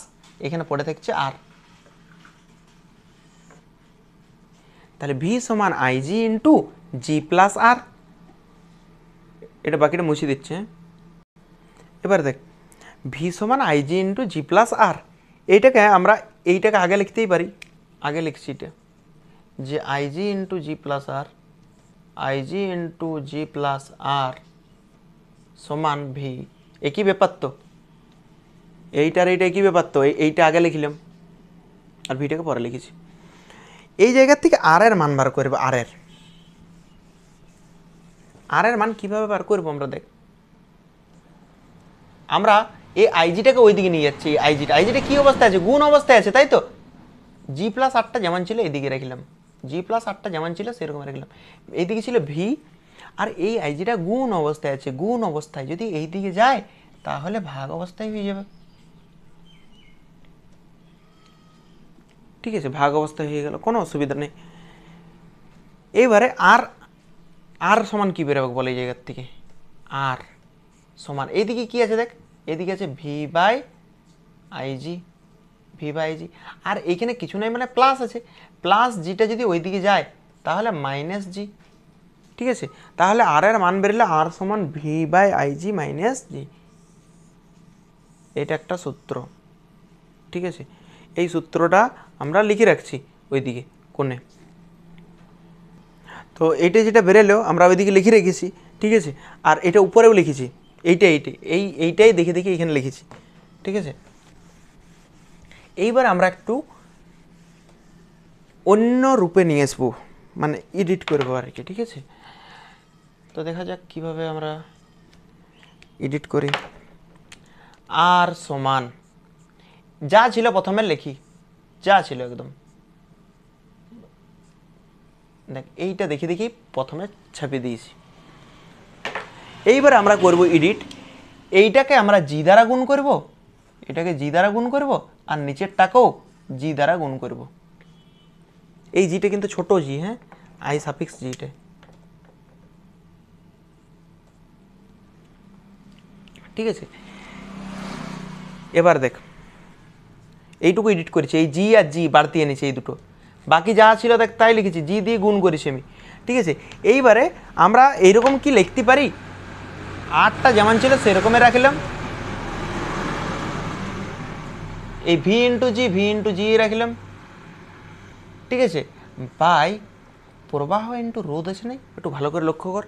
এখানে পড়ে থাকছে আর। তাহলে ভি সমান আইজি ইন্টু জি প্লাস আর, এটা বাকিটা মুছে দিচ্ছে। এবার দেখ ভি সমান আইজি ইন্টু জি প্লাস আর, এইটাকে আমরা এইটাকে আগে লিখতেই পারি, আগে লিখছি এটা যে আইজি ইন্টু জি প্লাস আর, আইজি ইন্টু জি প্লাস আর সমান ভি, একই ব্যাপার তো, এইটার এইটা একই ব্যাপার তো, এইটা আগে লিখলাম আর ভিটাকে পরে লিখেছি। এই জায়গার থেকে আর এর মান বার করবো, আর এর মান কিভাবে বার করবো আমরা দেখ, আমরা এই আইজিটাকে ওই দিকে নিয়ে যাচ্ছি, আইজিটা কি অবস্থায় আছে, গুণ অবস্থায় আছে, তাই তো। জি প্লাস আরটা যেমন ছিল এইদিকে রাখলাম, জি প্লাস আরটা যেমন ছিল সেরকম রাখলাম, এইদিকে ছিল ভি, আর এই আইজিটা গুণ অবস্থায় আছে, গুণ অবস্থায় যদি এই দিকে যায় তাহলে ভাগ অবস্থায় হয়ে যাবে, ঠিক আছে, ভাগ অবস্থায় হয়ে গেল, কোনো অসুবিধা নেই। এইবারে আর, আর সমান কি বেরোবে বলে এই জায়গার থেকে, আর সমান এইদিকে কি আছে দেখ, এদিকে আছে V by IG, V by IG, আর এইখানে কিছু নাই মানে প্লাস আছে, প্লাস জিটা যদি ওইদিকে যায় তাহলে মাইনাস জি, ঠিক আছে। তাহলে আর এর মান বেরোলে আর সমান ভি বাই আইজি মাইনাস জি, এটা একটা সূত্র, ঠিক আছে। এই সূত্রটা আমরা লিখে রাখছি ওইদিকে কোণে। তো এইটা যেটা বেরোলো আমরা ওইদিকে লিখে রেখেছি, ঠিক আছে। আর এটা উপরেও লিখেছি, এইটাই দেখে দেখে এখানে লিখেছি, ঠিক আছে। এইবার আমরা একটু অন্য রূপে নিয়ে আসবো, মানে এডিট করবো আর কি, ঠিক আছে। তো দেখা যাক কিভাবে আমরা এডিট করি। আর সমান যা ছিল প্রথমে লিখি, যা ছিল একদম দেখ, এইটা দেখে দেখি প্রথমে ছাপিয়ে দিয়েছি। এইবার আমরা করব এডিট, এইটাকে আমরা জি দ্বারা গুণ করব, এটাকে জি দ্বারা গুণ করব, আর নিচেরটাকেও জি দ্বারা গুণ করব। এই জিটা কিন্তু ছোট জি, হ্যাঁ, আই সাফিক্স জিটা। ঠিক আছে, এবার দেখ এইটুকু এডিট করেছি, এই জি আর জি বাড়তি এনেছি এই দুটো, বাকি যা ছিল দেখ তাই লিখেছি, জি দিয়ে গুণ করেছি আমি। ঠিক আছে, এইবারে আমরা এইরকম কি লিখতে পারি, আটটা যেমন ছিল সেরকমই রাখলাম, এই ভি ইন্টু জি রাখলাম। ঠিক আছে, বাই প্রবাহ ইন্টু রোধ আছে না, একটু ভালো করে লক্ষ্য কর।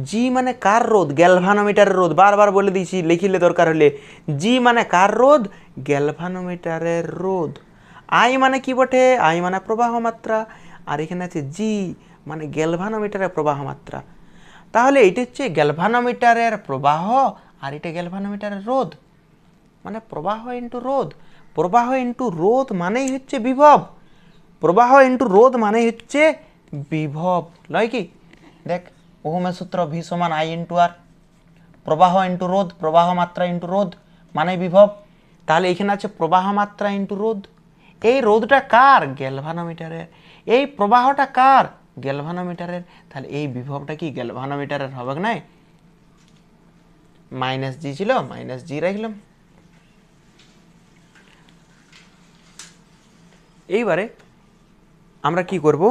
জি মানে কার রোধ? গ্যালভানোমিটারের রোধ, বারবার বলে দিয়েছি, লিখিলে দরকার হলে। জি মানে কার রোধ? গ্যালভানোমিটারের রোধ। আই মানে কি বটে? আই মানে প্রবাহ মাত্রা, আর এখানে আছে জি মানে গ্যালভানোমিটারের প্রবাহ মাত্রা। তাহলে এটা হচ্ছে গ্যালভানোমিটারের প্রবাহ, আর এটা গ্যালভানোমিটারের রোধ, মানে প্রবাহ ইন্টু রোধ। প্রবাহ ইন্টু রোধ মানেই হচ্ছে বিভব, প্রবাহ ইন্টু রোধ মানে হচ্ছে বিভব, নয় কি? দেখ ওহমের সূত্র ভি সমান আই ইন্টু আর, প্রবাহ ইন্টু রোধ, প্রবাহ মাত্রা ইন্টু রোধ মানে বিভব। তাহলে এখানে আছে প্রবাহ মাত্রা ইন্টু রোধ। এই রোধটা কার? গ্যালভানোমিটারের। এই প্রবাহটা কার? গ্যালভানোমিটারের। তাহলে এই বিভবটা কি গ্যালভানোমিটারের হবে না? মাইনাস জি ছিল, মাইনাস জি রাখলাম। এইবারে আমরা কি করব,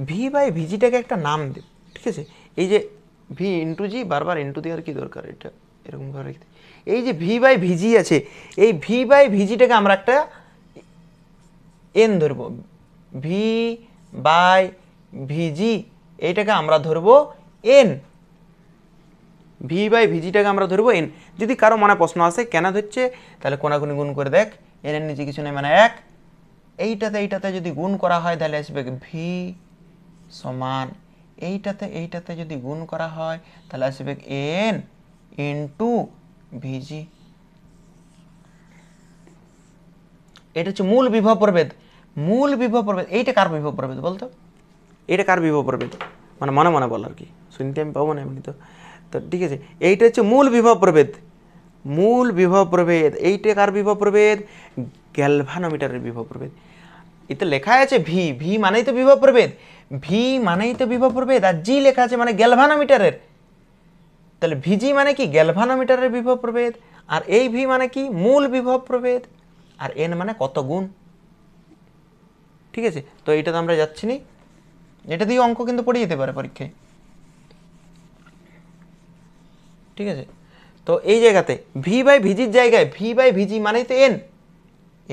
ভি বাই ভিজিটাকে একটা নাম দেব। ঠিক আছে, এই যে ভি ইন্টু জি, বারবার ইন্টু দেওয়ার কি দরকার, এটা এরকমভাবে রেখে, এই যে ভি বাই ভিজি আছে, এই ভি বাই ভিজিটাকে আমরা একটা এন ধরবো, ভি বাই ভিজি এইটাকে আমরা ধরবো এন, ভি বাই ভিজিটাকে আমরা ধরবো এন। যদি কারো মনে প্রশ্ন আসে কেন ধরছে, তাহলে কোনাকুনি গুণ করে দেখ, এন এর নিচে কিছু নেই মানে এক, এইটাতে এইটাতে যদি গুণ করা হয় তাহলে আসবে ভি সমান, এইটাতে যদি গুণ করা হয় তাহলে আসবে এন ইন্টু ভিজি। এটা হচ্ছে মূল বিভব প্রভেদ। মূল বিভব প্রভেদ, এইটা কার বিভব প্রভেদ বলতো? এটা কার বিভব প্রভেদ, মানে মনে মনে বল আর কি, শুনতে আমি পাবো না এমনি তো। তো ঠিক আছে, এইটা হচ্ছে মূল বিভব প্রভেদ। মূল বিভব প্রভেদ, এইটা কার বিভব প্রভেদ? গ্যালভানোমিটারের বিভব প্রভেদ। এতে লেখা আছে ভি, ভি মানেই তো বিভব প্রভেদ, ভি মানেই তো বিভব প্রভেদ, আর জি লেখা আছে মানে গ্যালভানোমিটারের। তাহলে ভিজি মানে কি? গ্যালভানোমিটারের বিভব প্রভেদ, আর এই ভি মানে কি? মূল বিভব প্রভেদ, আর এন মানে কত গুণ। ঠিক আছে, তো এইটা তো আমরা যাচ্ছি নি, এটা দিয়ে অঙ্ক কিন্তু পড়ে যেতে পারে পরীক্ষায়। ঠিক আছে, তো এই জায়গাতে ভি বাই ভিজির জায়গায় ভি বাই ভিজি মানেই তো এন,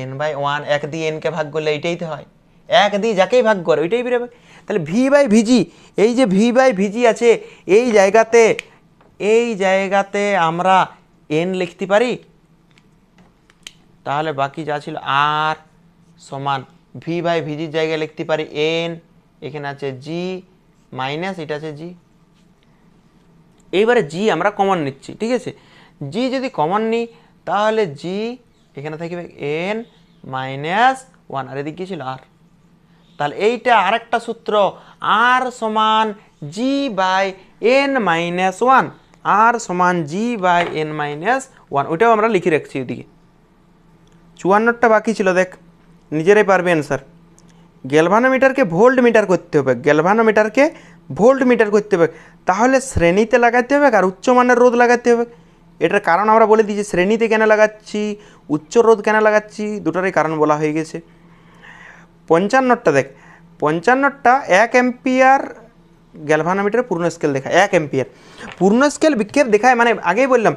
এন বাই ওয়ান, এক দিয়ে এনকে ভাগ করলে এইটাই তো হয়, এক দিয়ে যাকেই ভাগ করে ওইটাই বেরোবে। তাহলে ভি বাই ভিজি, এই যে ভি বাই ভিজি আছে এই জায়গাতে আমরা এন লিখতে পারি। তাহলে বাকি যা ছিল আর সমান ভি বাই ভিজির জায়গায় লিখতে পারি এন, এখানে আছে জি মাইনাস এটা আছে জি। এইবারে জি আমরা কমন নিচ্ছি। ঠিক আছে, জি যদি কমন নিই তাহলে জি এখানে থাকবে এন মাইনাস ওয়ান, আর এদিকে ছিল আর। তাহলে এইটা আরেকটা সূত্র, আর সমান G by N minus one, আর সমান G by N minus one, ওইটাও আমরা লিখে রাখছি ওইদিকে। 54টা বাকি ছিল, দেখ নিজেরাই পারবে অ্যান্সার। গ্যালভানোমিটারকে ভোল্ট মিটার করতে হবে, গ্যালভানোমিটারকে ভোল্ট মিটার করতে হবে, তাহলে শ্রেণীতে লাগাতে হবে আর উচ্চমানের রোধ লাগাতে হবে। এটার কারণ আমরা বলে দিয়েছি, শ্রেণীতে কেন লাগাচ্ছি, উচ্চ রোধ কেন লাগাচ্ছি, দুটারই কারণ বলা হয়ে গেছে। 55টা দেখ, 55টা 1 অ্যাম্পিয়ার গ্যালভানোমিটারে পূর্ণ স্কেল দেখায়, 1 অ্যাম্পিয়ার পূর্ণ স্কেল বিক্ষেপ দেখায়, মানে আগেই বললাম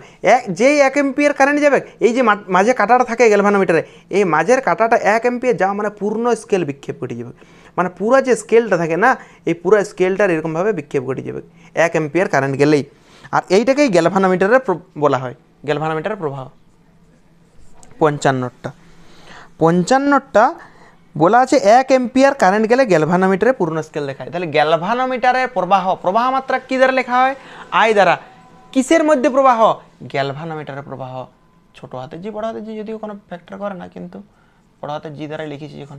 যেই 1 অ্যাম্পিয়ার কারেন্ট যাবে, এই যে মাঝে কাটাটা থাকে গ্যালভানোমিটারে, এই মাঝের কাটাটা 1 অ্যাম্পিয়ার যাওয়া মানে পূর্ণ স্কেল বিক্ষেপ ঘটে যাবে, মানে পুরো যে স্কেলটা থাকে না, এই পুরো স্কেলটার এরকমভাবে বিক্ষেপ ঘটে যাবে 1 অ্যাম্পিয়ার কারেন্ট গেলেই। আর এইটাকেই গ্যালভানোমিটারে বলা হয়, গ্যালভানোমিটারের প্রভাব। 55টা বলা আছে 1 অ্যাম্পিয়ার কারেন্ট গেলে গ্যালভানোমিটারে পূর্ণ স্কেল দেখায়। তাহলে গ্যালভানোমিটারের প্রবাহ মাত্রা কী দ্বারা লেখা হয়? আই দ্বারা। কিসের মধ্যে প্রবাহ? গ্যালভানোমিটারের প্রবাহ। ছোটো হাতের জি বড় হাতের জি যদিও কোনো ফ্যাক্টর করে না, কিন্তু বড় হাতের জি দ্বারাই লিখেছি যখন।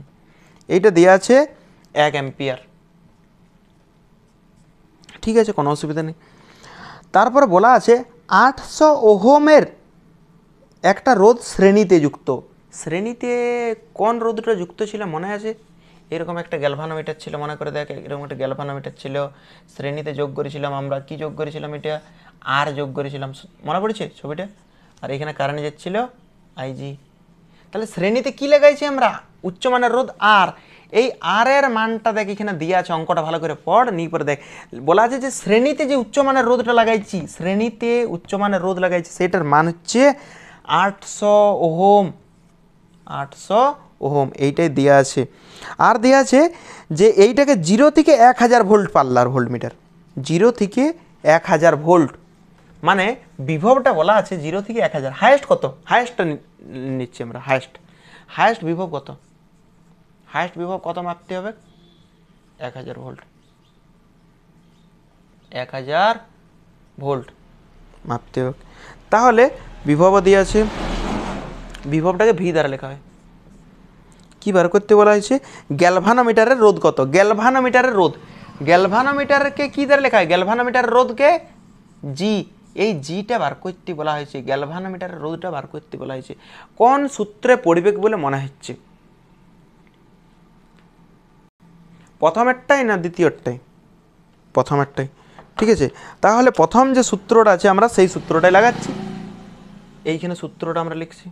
এইটা দেওয়া আছে 1 অ্যাম্পিয়ার। ঠিক আছে, কোনো অসুবিধা নেই। তারপরে বলা আছে 800 ওহমের একটা রোধ শ্রেণীতে যুক্ত। শ্রেণীতে কোন রোধটা যুক্ত ছিল মনে আছে? এরকম একটা গ্যালভানোমিটার ছিল, মনে করে দেখ, এরকম একটা গ্যালভানোমিটার ছিল, শ্রেণীতে যোগ করেছিলাম আমরা, কি যোগ করেছিলাম, এটা আর যোগ করেছিলাম, মনে পড়েছে ছবিটা? আর এখানে কারেন্ট যাচ্ছিল আইজি। তাহলে শ্রেণীতে কি লাগাইছি আমরা? উচ্চমানের রোধ আর। এই আর এর মানটা দেখ এখানে দিয়ে আছে, অঙ্কটা ভালো করে পড়, নিয়ে পরে দেখ বলা আছে যে শ্রেণীতে যে উচ্চমানের রোধটা লাগাইছি, শ্রেণীতে উচ্চমানের রোধ লাগাইছি, সেটার মান হচ্ছে 800 ওহম। 800 ওহম এইটাই দেওয়া আছে। আর দেওয়া আছে যে এইটাকে 0 থেকে 1000 ভোল্ট পাল্লার ভোল্টমিটার, 0 থেকে 1000 ভোল্ট, মানে বিভবটা বলা আছে 0 থেকে 1000। হায়েস্ট কত? হায়েস্টটা নিচ্ছি আমরা, হায়েস্ট বিভব কত? হায়েস্ট বিভব কত মাপতে হবে? 1000 ভোল্ট। 1000 ভোল্ট মাপতে হবে। তাহলে বিভব দিয়ে আছে, বিভবটাকে ভি দ্বারা লেখা হয়। কি বার করতে বলা হয়েছে? গ্যালভানোমিটারের রোধ কত? গ্যালভানোমিটারের রোধ, গ্যালভানোমিটারকে কি দ্বারা লেখা হয়? গ্যালভানোমিটারের রোধকে জি, এই জিটা বার করতে বলা হয়েছে, গ্যালভানোমিটারের রোধটা বার করতে বলা হয়েছে। কোন সূত্রে পড়বে বলে মনে হচ্ছে? প্রথমেরটাই না দ্বিতীয়টাই? প্রথমেরটাই। ঠিক আছে, তাহলে প্রথম যে সূত্রটা আছে আমরা সেই সূত্রটাই লাগাচ্ছি। এইখানে সূত্রটা আমরা লিখছি।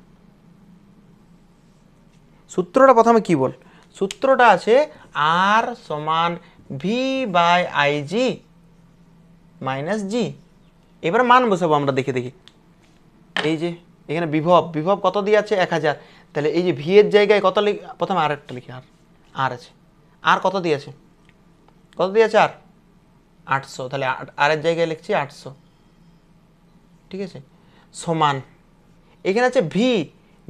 সূত্রটা প্রথমে কি বল? সূত্রটা আছে আর সমান V by I G minus G. এবার মান বসাবো আমরা, দেখে দেখি। এই যে এখানে বিভব কত দিয়ে আছে? 1000। তাহলে এই যে ভি এর জায়গায় কত প্রথমে আর একটা লিখি, আর আছে, আর কত দিয়েছে? কত দিয়েছে? আর 800। তাহলে আর এর জায়গায় লিখছি 800। ঠিক আছে, সমান এখানে আছে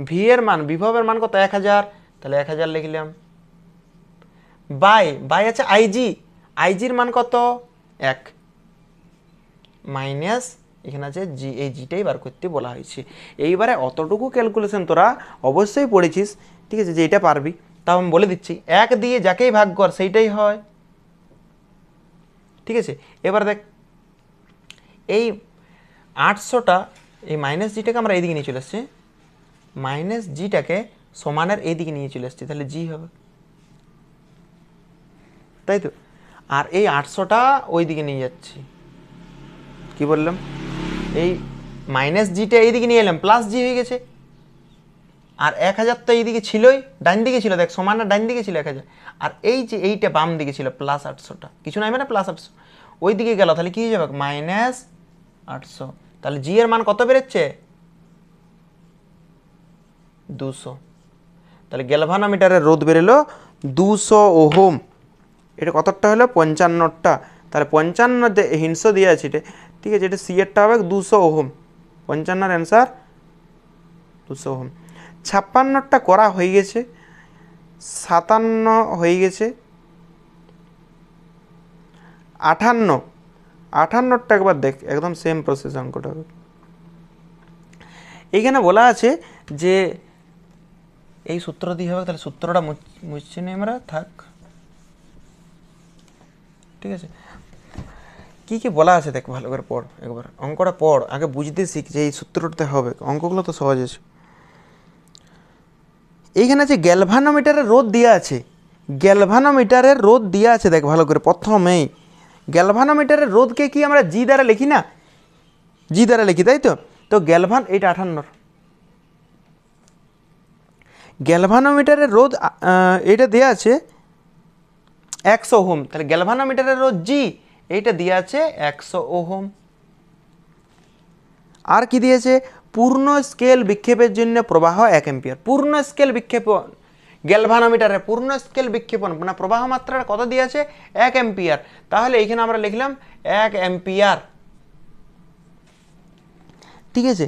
ভি এর মান, বিভবের মান কত? 1000। তাহলে 1000 লিখলাম, বাই আছে আইজির মান কত? 1, মাইনাস এখানে আছে জি, এই জিটাই বার করতে বলা হয়েছে। এইবারে অতটুকু ক্যালকুলেশন তোরা অবশ্যই পড়েছিস, ঠিক আছে, যে এটা পারবি। তাও আমি বলে দিচ্ছি, 1 দিয়ে যাকেই ভাগ কর সেইটাই হয়। ঠিক আছে, এবার দেখ এই 800টা, এই মাইনাস জিটাকে আমরা এইদিকে নিয়ে চলে আসছি, মাইনাস জিটাকে সমানের এইদিকে নিয়ে চলে আসছি, তাহলে জি হবে, তাই তো? আর এই 800টা ওই দিকে নিয়ে যাচ্ছি, কি বললাম, এই মাইনাস জিটা এইদিকে নিয়ে এলাম, প্লাস জি হয়ে গেছে। আর 1000 তো এইদিকে ছিলই, ডান দিকে ছিল, দেখ সমানের ডান দিকে ছিল 1000। আর এই যে এইটা বাম দিকে ছিল প্লাস 800টা, কিছু নাই মানে প্লাস 800, ওই দিকে গেল, তাহলে কি হয়ে যাবে? মাইনাস 800। তাহলে জি এর মান কত বেরোচ্ছে? 200। তাহলে গ্যালভানোমিটারের রোধ বেরোলো 200 ওহম। এটা কতটা হলো? 55টা। তাহলে 55 যে হিংস দিয়ে আছে এটা, ঠিক আছে, এটা সি এরটা হবে 200 ওহম। 55-এর অ্যান্সার 200 ওহম। 56টা করা হয়ে গেছে, 57 হয়ে গেছে, 58টা একবার দেখ, একদম সেম প্রসেস অঙ্কটা হবে। এইখানে বলা আছে যে এই সূত্র দিয়ে হবে, তাহলে সূত্রটা মুছছি না আমরা, থাক। ঠিক আছে, কি কি বলা আছে দেখ, ভালো করে পড়, একবার অঙ্কটা পড়, আগে বুঝতে শিখ যে এই সূত্রটাতে হবে। অঙ্কগুলো তো সহজ আছে। এইখানে আছে গ্যালভানোমিটারের রোধ দেওয়া আছে, গ্যালভানোমিটারের রোধ দেওয়া আছে, দেখ ভালো করে। প্রথমেই গ্যালভানোমিটারের রোধকে কি আমরা জি দ্বারা লিখি না? জি দ্বারা লিখি, তাই তো? তো এইটা 58, গ্যালভানোমিটারের রোধ এইটা দেওয়া আছে 100 ওহম। তাহলে গ্যালভানোমিটারের রোধ জি, এইটা দেওয়া আছে 100 ওহম। আর কি দিয়েছে? পূর্ণ স্কেল বিক্ষেপের জন্য প্রবাহ 1 অ্যাম্পিয়ার। পূর্ণ স্কেল বিক্ষেপণ, গ্যালভানোমিটারের পূর্ণ স্কেল বিক্ষেপণ মানে প্রবাহ মাত্রা কত দিয়েছে? 1 অ্যাম্পিয়ার। তাহলে এইখানে আমরা লিখলাম 1 অ্যাম্পিয়ার। ঠিক আছে,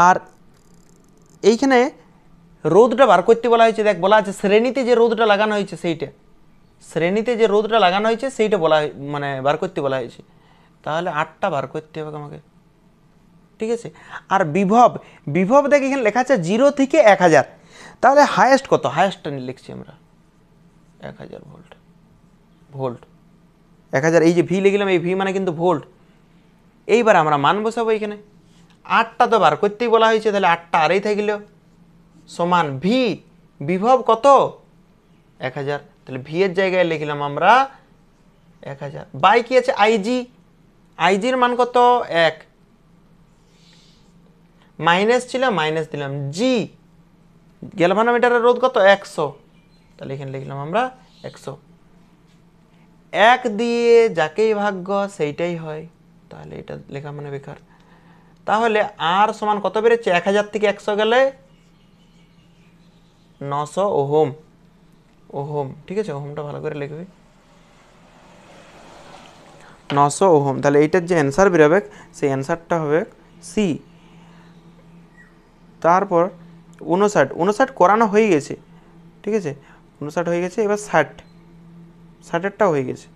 আর এইখানে রোধটা বার করতে বলা হয়েছে, দেখ বলা আছে শ্রেণীতে যে রোধটা লাগানো হয়েছে সেইটা, শ্রেণীতে যে রোধটা লাগানো হয়েছে সেইটা বলা, মানে বার করতে বলা হয়েছে। তাহলে 8টা বার করতে হবে আমাকে। ঠিক আছে, আর বিভব দেখ এখানে লেখা আছে 0 থেকে 1000। তাহলে হায়েস্ট কত? হায়েস্টটা লিখছি আমরা 1000 ভোল্ট। 1000, এই যে ভি লিখলাম, এই ভি মানে কিন্তু ভোল্ট। এইবার আমরা মান বসাবো এখানে, আরটা তো বার করতেই বলা হয়েছে, তাহলে আরটা আরই থাকলো সমান ভি, বিভব কত 1000, তাহলে ভি এর জায়গায় লিখলাম আমরা 1000 বাই কি আছে আইজি, আইজির মান কত 1, মাইনাস ছিল মাইনাস দিলাম, জি গ্যালভানোমিটারের রোধ কত 100, তাহলে এখানে লিখলাম আমরা 100, 1 দিয়ে যাকেই ভাগ্য সেইটাই হয়, তাহলে এটা লেখা মানে বেকার। তাহলে আর সমান কত বেড়েছে 1000 থেকে 100 গেলে 900 ওহম, ওহম ঠিক আছে, ওহমটা ভালো করে লিখবে 900 ওহম। তাহলে এইটার যে অ্যান্সার বেরোবে সেই অ্যান্সারটা হবে সি। তারপর 59 করানো হয়ে গেছে, ঠিক আছে 59 হয়ে গেছে, এবার 60টাও হয়ে গেছে,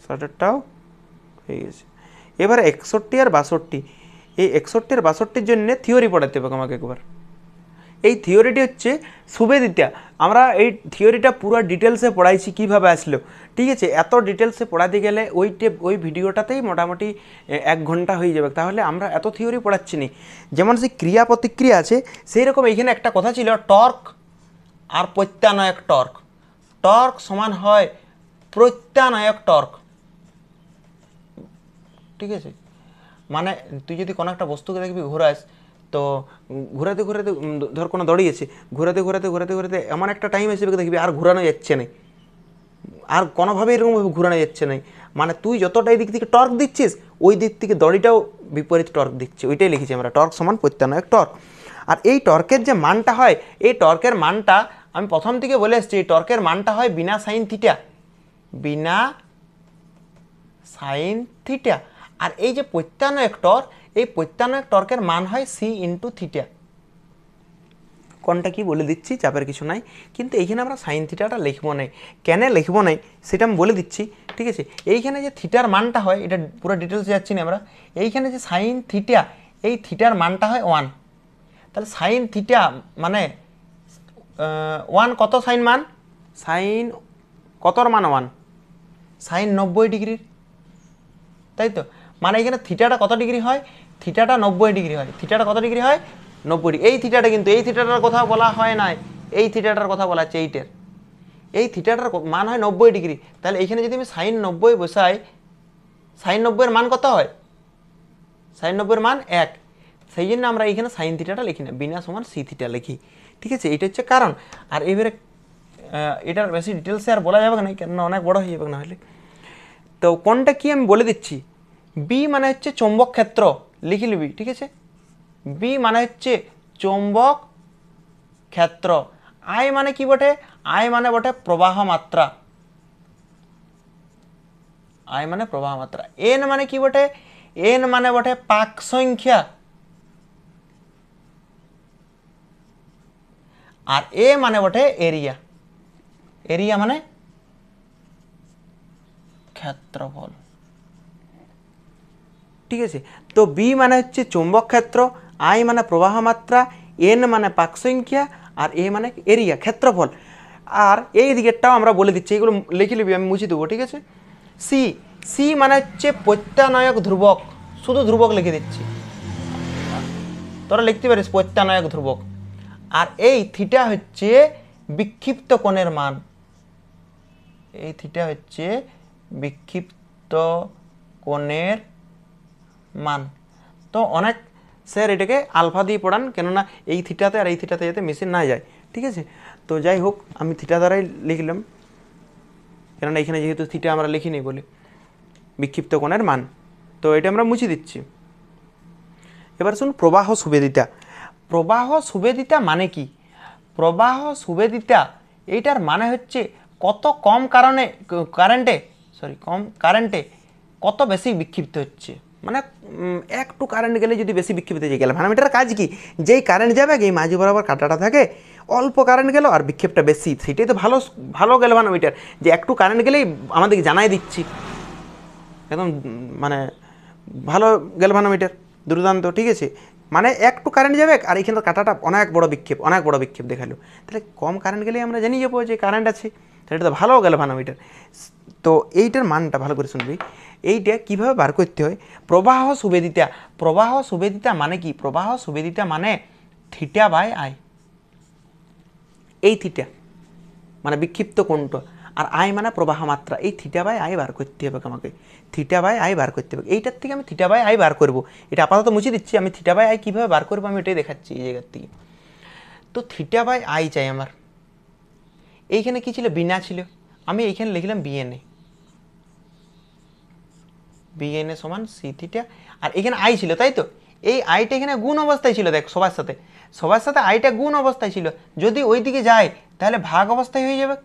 60টাও হয়ে গেছে। এবার 61 আর 62, এই 61 আর 62-র জন্য থিওরি পড়াতে হবে আমাকে একবার। এই থিওরিটি হচ্ছে সুবেদিতা, আমরা এই থিওরিটা পুরো ডিটেলসে পড়াইছি কীভাবে আসলো, ঠিক আছে। এত ডিটেলসে পড়াতে গেলে ওই ভিডিওটাতেই মোটামুটি 1 ঘন্টা হয়ে যাবে, তাহলে আমরা এত থিওরি পড়াচ্ছি না। যেমন সেই ক্রিয়া প্রতিক্রিয়া আছে, সেই রকম এইখানে একটা কথা ছিল টর্ক আর প্রত্যানয়ক টর্ক, টর্ক সমান হয় প্রত্যানয়ক টর্ক, ঠিক আছে। মানে তুই যদি কোনো একটা বস্তুকে দেখবি ঘোরাস, তো ঘোরাতে ঘোরাতে ধর কোনো দড়িয়েছে, ঘোরাতে ঘোরাতে ঘোরাতে ঘোরাতে এমন একটা টাইম এসে দেখবি আর ঘোরানো যাচ্ছে না, আর কোনোভাবে এরকমভাবে ঘোরানো যাচ্ছে না, মানে তুই যতটা এই দিক থেকে টর্ক দিচ্ছিস ওই দিক থেকে দড়িটাও বিপরীত টর্ক দিচ্ছে, ওইটাই লিখেছি আমরা টর্ক সমান প্রত্যানয়ক টর্ক। আর এই টর্কের যে মানটা হয়, এই টর্কের মানটা আমি প্রথম থেকে বলে এসেছি, এই টর্কের মানটা হয় বিনা সাইন থিটা, বিনা সাইন থিটা। আর এই যে প্রত্যানয়ক টর্ক, এই প্রত্যানয়ক টর্কের মান হয় সি ইন্টু থিটা। কোনটা কি বলে দিচ্ছি, চাপের কিছু নাই, কিন্তু এইখানে আমরা সাইন থিটাটা লিখবো না, কেন লিখবো না সেটা আমি বলে দিচ্ছি, ঠিক আছে। এইখানে যে থিটার মানটা হয়, এটা পুরো ডিটেলসে যাচ্ছি না আমরা, এইখানে যে সাইন থিটা, এই থিটার মানটা হয় 1, তাহলে সাইন থিটা মানে 1 কত সাইন মান, সাইন কতর মান 1, সাইন 90 ডিগ্রির, তাই তো। মানে এখানে থিটাটা কত ডিগ্রি হয়, থিটাটা 90 ডিগ্রি হয়, থিটাটা কত ডিগ্রি হয় 90 ডিগ্রি। এই থিটাটা কিন্তু এই থিটাটার কথা বলা হয় নাই, এই থিটাটার কথা বলা হচ্ছে এইটের, এই থিটাটার মান হয় 90 ডিগ্রি। তাহলে এইখানে যদি আমি সাইন 90 বসাই, সাইন 90-এর মান কত হয়, সাইন 90-এর মান 1, সেই জন্য আমরা এইখানে সাইন থিটাটা লিখি না, বিনা সমান সি থিটা লিখি, ঠিক আছে। এটা হচ্ছে কারণ। আর এবারে এটার বেশি ডিটেলসে আর বলা যাবে না, কেন অনেক বড় হয়ে যাবে না হলে। তো কোনটা কি আমি বলে দিচ্ছি, বি মানে হচ্ছে চৌম্বক ক্ষেত্র, লিখে নিবি, ঠিক আছে। বি মানে হচ্ছে চৌম্বক ক্ষেত্র। আই মানে কি বটে, আই মানে বটে প্রবাহ মাত্রা, আই মানে প্রবাহ মাত্রা। এন মানে কি বটে, এন মানে বটে পাক সংখ্যা, আর এ মানে বটে এরিয়া, এরিয়া মানে ক্ষেত্রফল, ঠিক আছে। তো বি মানে হচ্ছে চৌম্বক ক্ষেত্র, আই মানে প্রবাহ মাত্রা, এন মানে পাক সংখ্যা, আর এ মানে এরিয়া ক্ষেত্রফল। আর এই দিকেরটাও আমরা বলে দিচ্ছি, এগুলো লিখে নিবি, আমি মুছে দেবো, ঠিক আছে। সি, সি মানে হচ্ছে প্রত্যানয়ক ধ্রুবক, শুধু ধ্রুবক লিখে দিচ্ছি, তোরা লিখতে পারিস প্রত্যানয়ক ধ্রুবক। আর এই থিটা হচ্ছে বিক্ষিপ্ত কোণের মান, এই থিটা হচ্ছে বিক্ষিপ্ত কোণের মান। তো অনেক স্যার এটাকে আলফা দিয়ে পড়ান, কেননা এই থিটাতে আর এই থিটাতে যাতে মিশে না যায়, ঠিক আছে। তো যাই হোক, আমি থিটা দ্বারাই লিখলাম, কেননা এখানে যেহেতু থিটা আমরা লিখিনি বলি, বিক্ষিপ্ত কোণের মান। তো এটা আমরা মুছে দিচ্ছি। এবার শুন প্রবাহ সুবেদিতা। প্রবাহ সুবেদিতা মানে কি, প্রবাহ সুবেদিতা এইটার মানে হচ্ছে কত কম কারেন্টে কত বেশি বিক্ষিপ্ত হচ্ছে, মানে একটু কারেন্ট গেলে যদি বেশি বিক্ষিপ্ত হয়ে গেল, ভানোমিটারের কাজ কি, যেই কারেন্ট যাবে এই মাঝে বরাবর কাঁটাটা থাকে, অল্প কারেন্ট গেল আর বিক্ষেপটা বেশি, সেটাই তো ভালো ভালো গ্যালভানোমিটার, যে একটু কারেন্ট গেলেই আমাদেরকে জানাই দিচ্ছি, একদম মানে ভালো গ্যালভানোমিটার, দুর্দান্ত, ঠিক আছে। মানে একটু কারেন্ট যাবে আর এইখানে কাঁটাটা অনেক বড় বিক্ষেপ দেখালো, তাহলে কম কারেন্ট গেলেই আমরা জানিয়ে যাবো যে কারেন্ট আছে, তাহলে এটা তো ভালো গ্যালভানোমিটার। তো এইটার মানটা ভালো করে শুনবি, এইটা কিভাবে বার করতে হয়। প্রবাহ সুবেদিতা, প্রবাহ সুবেদিতা মানে কি, প্রবাহ সুবেদিতা মানে থিটা বাই আই, এই থিটা মানে বিক্ষিপ্ত কোণটা, আর আই মানে প্রবাহ মাত্রা, এই থিটা বাই আই বার করতে হবে আমাকে, থিটা বাই আই বার করতে হবে। এইটার থেকে আমি থিটা বাই আই বার করবো, এটা আপাতত মুছে দিচ্ছি, আমি থিটা বাই আই কীভাবে বার করবো আমি এটাই দেখাচ্ছি এই জায়গার থেকে। তো থিটা বাই আই চাই আমার, এইখানে কি ছিল, বিনা ছিল, আমি এইখানে লিখলাম বিএনএ, বিএনএ সমান সি থিটা, আর এখানে আই ছিল তাই তো, এই আইটা এখানে গুণ অবস্থায় ছিল, দেখ সবার সাথে আইটা গুণ অবস্থায় ছিল, যদি ওই দিকে যায় তাহলে ভাগ অবস্থায় হয়ে যাবে।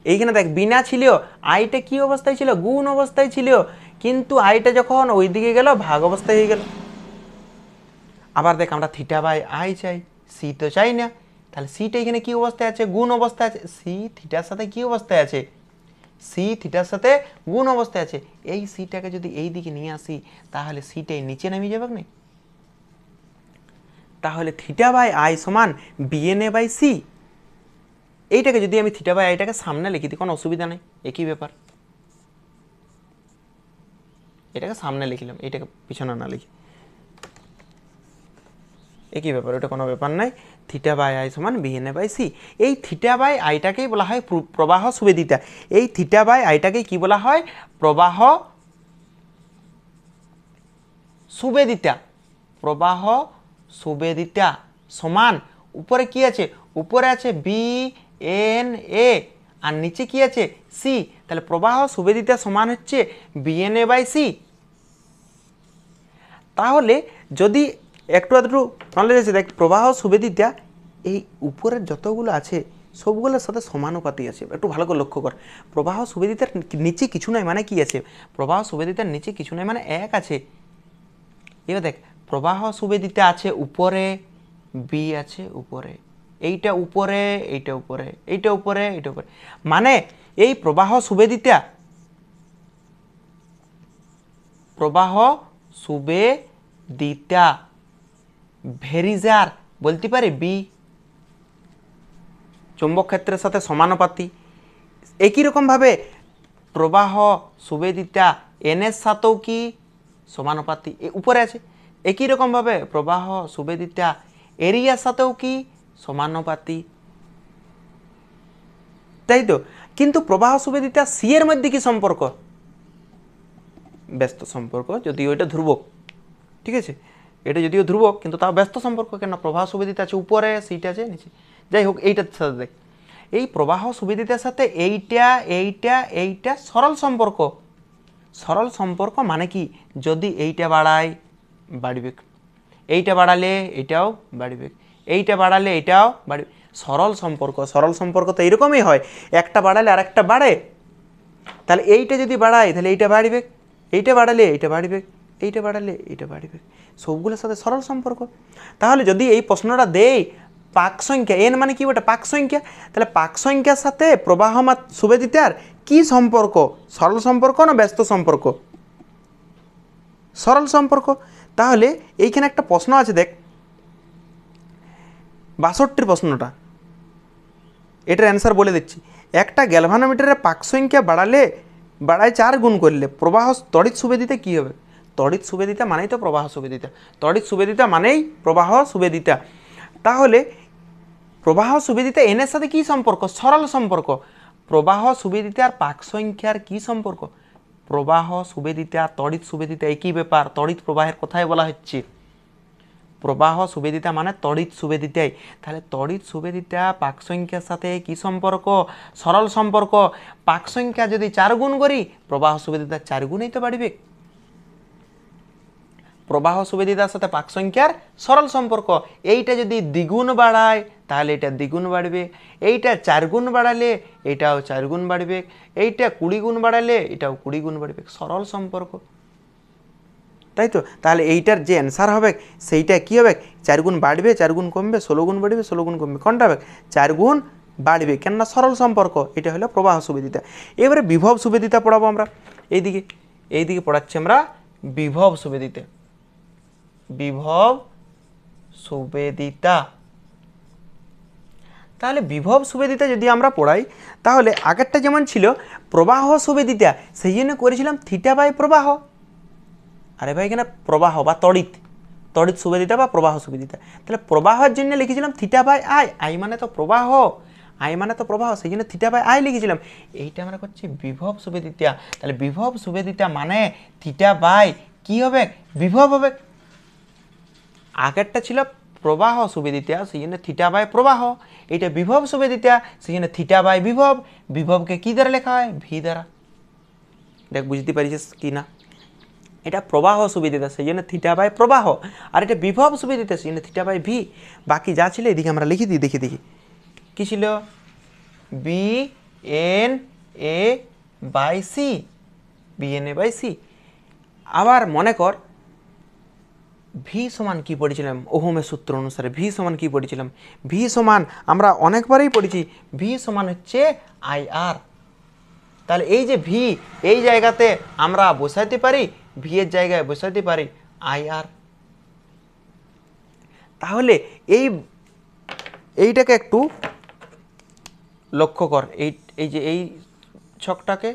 এইখানে দেখ বিনা ছিল, আইটা কি অবস্থায় ছিল, গুণ অবস্থায় ছিল, কিন্তু আইটা যখন ওই দিকে গেল ভাগ অবস্থায় হয়ে গেল। আবার দেখ আমরা থিটা বাই আই চাই, সি তো চাই না, তাহলে সিটা এখানে কি অবস্থায় আছে, গুণ অবস্থায় আছে, সি থিটার সাথে কি অবস্থায় আছে, সি থিটার সাথে গুণ অবস্থায় আছে। এই সিটাকে যদি এই দিকে নিয়ে আসি তাহলে সিটাই নিচে নামিয়ে যাবে না, তাহলে থিটা বাই আই সমান বিএনএ বাই সি। এইটাকে যদি আমি থিটা বাই আইটাকে সামনে লিখি দিই কোনো অসুবিধা নেই, একই ব্যাপার, এটাকে সামনে লিখলাম, এইটাকে পিছনে না লিখি, একই ব্যাপার, ওটা কোনো ব্যাপার নাই। থিটা বাই আই সমান বিএনএ বাই সি। এই থিটা বাই আইটাকেই বলা হয় প্রবাহ সুবেদিতা, এই থিটা বাই আইটাকেই কি বলা হয়, প্রবাহ সুবেদিতা, প্রবাহ সুবেদিতা সমান, উপরে কি আছে, উপরে আছে বি এন এ আর নিচে কি আছে সি, তাহলে প্রবাহ সুবেদিতা সমান হচ্ছে বিএনএ বাই সি। তাহলে যদি একটু আধটু নলেজ আছে, দেখ প্রবাহ সুবেদিতা এই উপরের যতগুলো আছে সবগুলোর সাথে সমানুপাতি আছে, একটু ভালো করে লক্ষ্য কর। প্রবাহ সুবেদিতার নিচে কিছু নাই মানে কি আছে, প্রবাহ সুবেদিতার নিচে কিছু নাই মানে এক আছে। এবার দেখ প্রবাহ সুবেদিতা আছে উপরে, বি আছে উপরে, এইটা উপরে, এইটা উপরে, এইটা উপরে, এইটা উপরে, মানে এই প্রবাহ সুবেদিতা, প্রবাহ সুবেদিতা ভেরিজার বলতে পারি বি, চৌম্বক ক্ষেত্রের সাথে সমানুপাতি। একই রকমভাবে প্রবাহ সুবেদিতা এনের সাথেও কি সমানুপাতি, উপরে আছে। একই রকমভাবে প্রবাহ সুবেদিতা এরিয়ার সাথেও কি সমানুপাতি, তাই তো। কিন্তু প্রবাহ সুবেদিতা সি এর মধ্যে কি সম্পর্ক, ব্যস্ত সম্পর্ক, যদিও এটা ধ্রুবক, ঠিক আছে, এটা যদিও ধ্রুবক কিন্তু তাও ব্যস্ত সম্পর্ক, কেন প্রবাহ সুবেদিতা আছে উপরে, সিটা আছে নিচে, যাই হোক এইটার সাথে দেখ, এই প্রবাহ সুবেদিতার সাথে এইটা এইটা এইটা সরল সম্পর্ক, সরল সম্পর্ক মানে কি, যদি এইটা বাড়াই বাড়বে, এইটা বাড়ালে এটাও বাড়বে, এইটা বাড়ালে এটাও বাড়বে, সরল সম্পর্ক। সরল সম্পর্ক তো এইরকমই হয়, একটা বাড়ালে আর একটা বাড়ে, তাহলে এইটা যদি বাড়াই তাহলে এইটা বাড়বে, এইটা বাড়ালে এইটা বাড়বে, এইটা বাড়ালে এইটা বাড়বে, সবগুলোর সাথে সরল সম্পর্ক। তাহলে যদি এই প্রশ্নটা দেই পাক সংখ্যা, এন মানে কি ওটা পাক সংখ্যা, তাহলে পাক সংখ্যার সাথে প্রবাহ সুবেদিতার কি সম্পর্ক, সরল সম্পর্ক না ব্যস্ত সম্পর্ক, সরল সম্পর্ক। তাহলে এইখানে একটা প্রশ্ন আছে দেখ 62 প্রশ্নটা, এটার অ্যান্সার বলে দিচ্ছি। একটা গ্যালভানোমিটারের পাক সংখ্যা বাড়ায় 4 গুণ করলে প্রবাহ তড়িৎ সুবেদিতা কী হবে, তড়িৎ সুবেদিতা মানেই তো প্রবাহ সুবেদিতা, তড়িৎ সুবেদিতা মানেই প্রবাহ সুবেদিতা। তাহলে প্রবাহ সুবেদিতা এনের সাথে কি সম্পর্ক, সরল সম্পর্ক। প্রবাহ সুবেদিতার পাক সংখ্যার কি সম্পর্ক, প্রবাহ সুবেদিতা তড়িৎ সুবেদিতা একই ব্যাপার, তড়িৎ প্রবাহের কথাই বলা হচ্ছে, প্রবাহ সুবেদিতা মানে তড়িৎ সুবেদিতাই। তাহলে তড়িৎ সুবেদিতা পাক সংখ্যার সাথে কি সম্পর্ক, সরল সম্পর্ক। পাক সংখ্যা যদি 4 গুণ করি প্রবাহ সুবেদিতা 4 গুণই তো বাড়বে, প্রবাহ সুবেদিতার সাথে পাক সংখ্যার সরল সম্পর্ক। এইটা যদি দ্বিগুণ বাড়ায় তাহলে এটা দ্বিগুণ বাড়বে, এইটা 4 গুণ বাড়ালে এটাও 4 গুণ বাড়বে, এইটা 20 গুণ বাড়ালে এটাও 20 গুণ বাড়বে, সরল সম্পর্ক, তাই তো। তাহলে এইটার যে অ্যান্সার হবে সেইটা কী হবে, 4 গুণ বাড়বে 4 গুণ কমবে, 16 গুণ বাড়বে 16 গুণ কমবে, কোনটা হবে 4 গুণ বাড়বে, কেননা সরল সম্পর্ক। এটা হলো প্রবাহ সুবেদিতা। এবারে বিভব সুবেদিতা পড়াবো আমরা, এইদিকে পড়াচ্ছি আমরা বিভব সুবেদিতা, বিভব সুবেদিতা। তাহলে বিভব সুবেদিতা যদি আমরা পড়াই তাহলে আগেরটা যেমন ছিল প্রবাহ সুবেদিতা, সেই জন্য করেছিলাম থিটা বাই প্রবাহ। আরে ভাই এখানে প্রবাহ বা তড়িৎ, তড়িৎ সুবেদিতা বা প্রবাহ সুবেদিতা, তাহলে প্রবাহের জন্য লিখেছিলাম থিটা বাই আই, আই মানে তো প্রবাহ, আই মানে তো প্রবাহ, সেই জন্য থিটা বাই আই লিখেছিলাম। এইটা আমরা করছি বিভব সুবেদিতা, তাহলে বিভব সুবেদিতা মানে থিটা বাই কি হবে, বিভব হবে। আগেরটা ছিল প্রবাহ সুবেদিতা, সেই জন্য থিটা বাই প্রবাহ, এইটা বিভব সুবেদিতা, সেই জন্য থিটা বাই বিভব। বিভবকে কি দ্বারা লেখা হয়, ভি দ্বারা। দেখ বুঝতে পারিস কি না, এটা প্রবাহ সুবেদিতা সেই জন্য থিটা বাই প্রবাহ, আর এটা বিভব সুবেদিতা সেই জন্য থিটা বাই ভি। বাকি যা ছিল এদিকে আমরা লিখে দিই, দেখি দেখি কী ছিল, B N A by C, B N A by C. আবার মনে কর ভি সমান কী পড়েছিলাম ওহমের সূত্র অনুসারে, ভি সমান কী পড়েছিলাম, ভি সমান আমরা অনেকবারই পড়েছি, ভি সমান হচ্ছে আই আর। তাহলে এই যে ভি, এই জায়গাতে আমরা বসাইতে পারি, ভি এর জায়গায় বসাইতে পারি আই আর। তাহলে এইটাকে একটু লক্ষ্য কর, এই যে এই ছকটাকে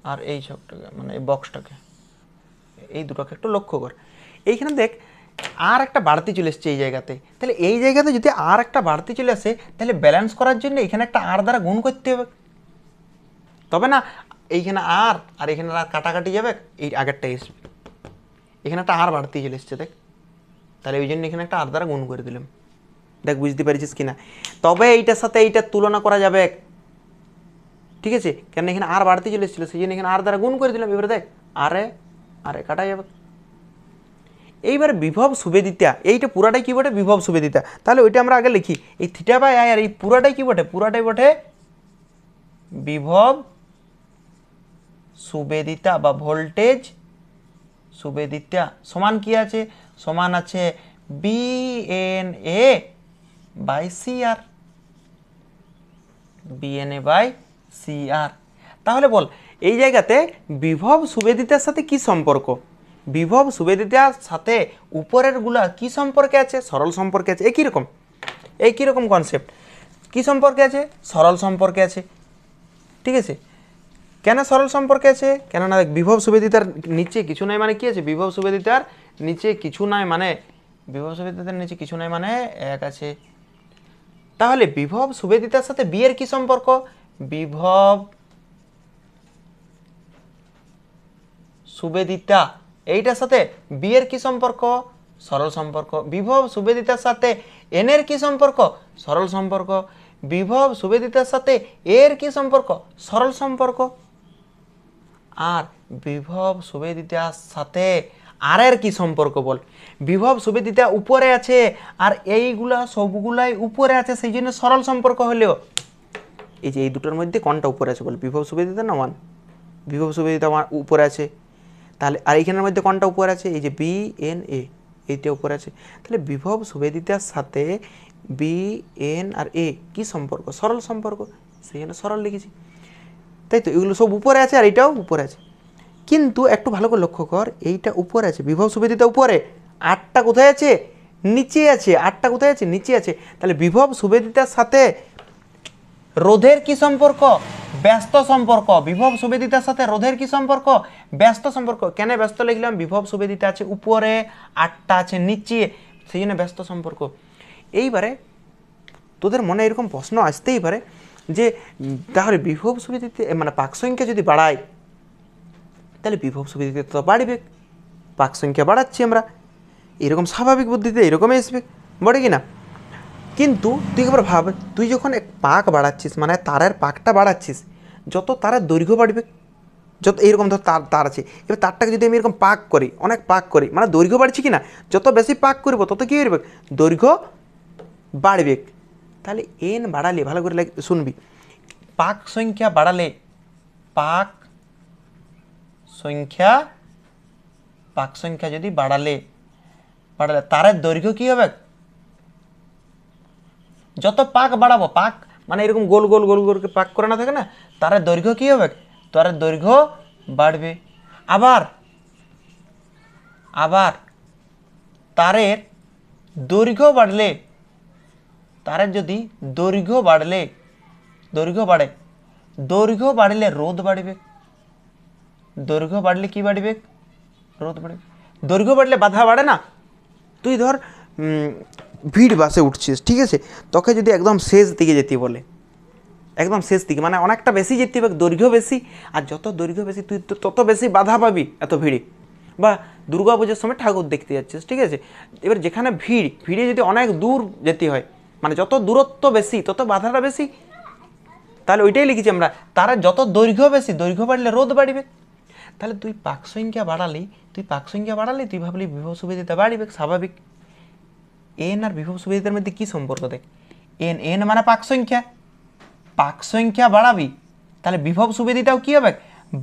আর এই ছকটাকে, মানে এই বক্সটাকে, এই দুটোকে একটু লক্ষ্য কর। এইখানে দেখ আর একটা বাড়তি চলে এসছে এই জায়গাতে, তাহলে এই জায়গাতে যদি আর একটা বাড়তি চলে আসে তাহলে ব্যালেন্স করার জন্য এখানে একটা আর দ্বারা গুণ করতে হবে, তবে না এইখানে আর এখানে আর কাটাকাটি যাবে, এই আগেরটা আসবে, এখানে একটা আর বাড়তি চলে এসছে দেখ, তাহলে ওই জন্য এখানে একটা আর দ্বারা গুণ করে দিলাম। দেখ বুঝতে পারছিস কিনা, তবে এইটার সাথে এইটার তুলনা করা যাবে, ঠিক আছে, কেন এখানে আর বাড়তি চলে এসেছিলো সেই জন্য এখানে আর দ্বারা গুণ করে দিলাম। এবারে দেখ আরে আরে কাটা যাবে। এইবারে বিভব সুবেদিতা, এইটা পুরাটাই কি বটে, বিভব সুবেদিতা, তাহলে ওইটা আমরা আগে লিখি, এই থিটা বাই আই আর এই পুরাটাই কি বটে, পুরাটাই বটে বিভব সুবেদিতা বা ভোল্টেজ সুবেদিতা। সমান কি আছে, সমান আছে B N A by C R, B N A by C R. তাহলে বল এই জায়গাতে বিভব সুবেদিতার সাথে কি সম্পর্ক, বিভব সুবেদিতার সাথে উপরের গুলা কি সম্পর্কে আছে, সরল সম্পর্কে আছে, একই রকম কনসেপ্ট, কি সম্পর্কে আছে, সরল সম্পর্কে আছে, ঠিক আছে। কেন সরল সম্পর্কে আছে, কেননা বিভব সুবেদিতার নিচে কিছু নাই মানে কি আছে, বিভব সুবেদিতার নিচে কিছু নাই মানে, বিভব সুবেদিতার নিচে কিছু নাই মানে এক আছে। তাহলে বিভব সুবেদিতার সাথে বি এর কি সম্পর্ক, বিভব সুবেদিতা এইটার সাথে বি এর কি সম্পর্ক, সরল সম্পর্ক। বিভব সুবেদিতার সাথে এন এর কি সম্পর্ক, সরল সম্পর্ক। বিভব সুবেদিতার সাথে এর কি সম্পর্ক, সরল সম্পর্ক। আর বিভব সুবেদিতার সাথে আর এর কি সম্পর্ক বল, বিভব সুবেদিতা উপরে আছে আর এইগুলা সবগুলাই উপরে আছে সেই জন্য সরল সম্পর্ক হলেও, এই যে এই দুটোর মধ্যে কোনটা উপরে আছে বল, বিভব সুবেদিতা না ওয়ান, বিভব সুবেদিতা উপরে আছে, তাহলে আর এইখানের মধ্যে কোনটা উপরে আছে, এই যে বি এন এ, এইটা উপরে আছে, তাহলে বিভব সুবেদিতার সাথে বি এন আর এ কি সম্পর্ক, সরল সম্পর্ক, সেই জন্য সরল লিখেছি, তাই তো। এগুলো সব উপরে আছে আর এইটাও উপরে আছে, কিন্তু একটু ভালো করে লক্ষ্য কর, এইটা উপরে আছে বিভব সুবেদিতা উপরে, আটটা কোথায় আছে, নিচে আছে, আটটা কোথায় আছে, নিচে আছে। তাহলে বিভব সুবেদিতার সাথে রোধের কি সম্পর্ক, ব্যস্ত সম্পর্ক। বিভব সুবেদিতার সাথে রোধের কি সম্পর্ক, ব্যস্ত সম্পর্ক। কেন ব্যস্ত লিখলাম, বিভব সুবেদিতা আছে উপরে, আটটা আছে নিচে, সেই জন্য ব্যস্ত সম্পর্ক। এইবারে তোদের মনে এরকম প্রশ্ন আসতেই পারে যে তাহলে বিভব সুবেদিতা মানে পাক সংখ্যা যদি বাড়ায় তাহলে বিভব সুবেদিতা তো বাড়বে, পাক সংখ্যা বাড়াচ্ছি আমরা, এরকম স্বাভাবিক বুদ্ধিতে এরকমই আসবে, বটে কি না। কিন্তু তুই একবার ভাব, তুই যখন এক পাক বাড়াচ্ছিস মানে তারের পাকটা বাড়াচ্ছিস, যত তারের দৈর্ঘ্য বাড়বে, যত এইরকম ধর তার আছে, এবার তারটাকে যদি আমি এরকম পাক করি, অনেক পাক করি, মানে দৈর্ঘ্য বাড়ছে কি না, যত বেশি পাক করবো তত কী করবে, দৈর্ঘ্য বাড়বে। তাহলে এন বাড়ালে ভালো করে শুনবি, পাক সংখ্যা বাড়ালে, পাক সংখ্যা যদি বাড়ালে তারের দৈর্ঘ্য কি হবে, যত পাক বাড়াবো, পাক মানে এরকম গোল গোল গোল গোল পাক করে না থাকে না, তারের দৈর্ঘ্য কি হবে, তারের দৈর্ঘ্য বাড়বে। আবার তারের দৈর্ঘ্য বাড়লে তার যদি দৈর্ঘ্য বাড়ে দৈর্ঘ্য বাড়লে রোধ বাড়বে। দৈর্ঘ্য বাড়লে কি বাড়বে? রোধ বাড়বে। দৈর্ঘ্য বাড়লে বাধা বাড়ে না? তুই ধর ভিড় বাসে উঠছিস, ঠিক আছে, তোকে যদি একদম শেষ দিকে যেতে বলে, একদম শেষ দিকে মানে অনেকটা বেশি যেতে হবে, দৈর্ঘ্য বেশি, আর যত দৈর্ঘ্য বেশি তুই তত বেশি বাধা পাবি এত ভিড়ে। বা দুর্গা পুজোর সময় ঠাকুর দেখতে যাচ্ছিস, ঠিক আছে, এবার যেখানে ভিড়ে যদি অনেক দূর যেতে হয়, মানে যত দূরত্ব বেশি তত বাধাটা বেশি, তাহলে ওইটাই লিখেছি আমরা। তারা যত দৈর্ঘ্য বেশি, দৈর্ঘ্য বাড়লে রোধ বাড়বে। তাহলে তুই পাক সংখ্যা বাড়ালি তুই ভাবলি বিভব সুবিধাটা বাড়বে, স্বাভাবিক। এন আর বিভব সুবিধার মধ্যে কি সম্পর্ক দেখ, এন মানে পাক সংখ্যা বাড়াবি, তাহলে বিভব সুবিধাটাও কি হবে?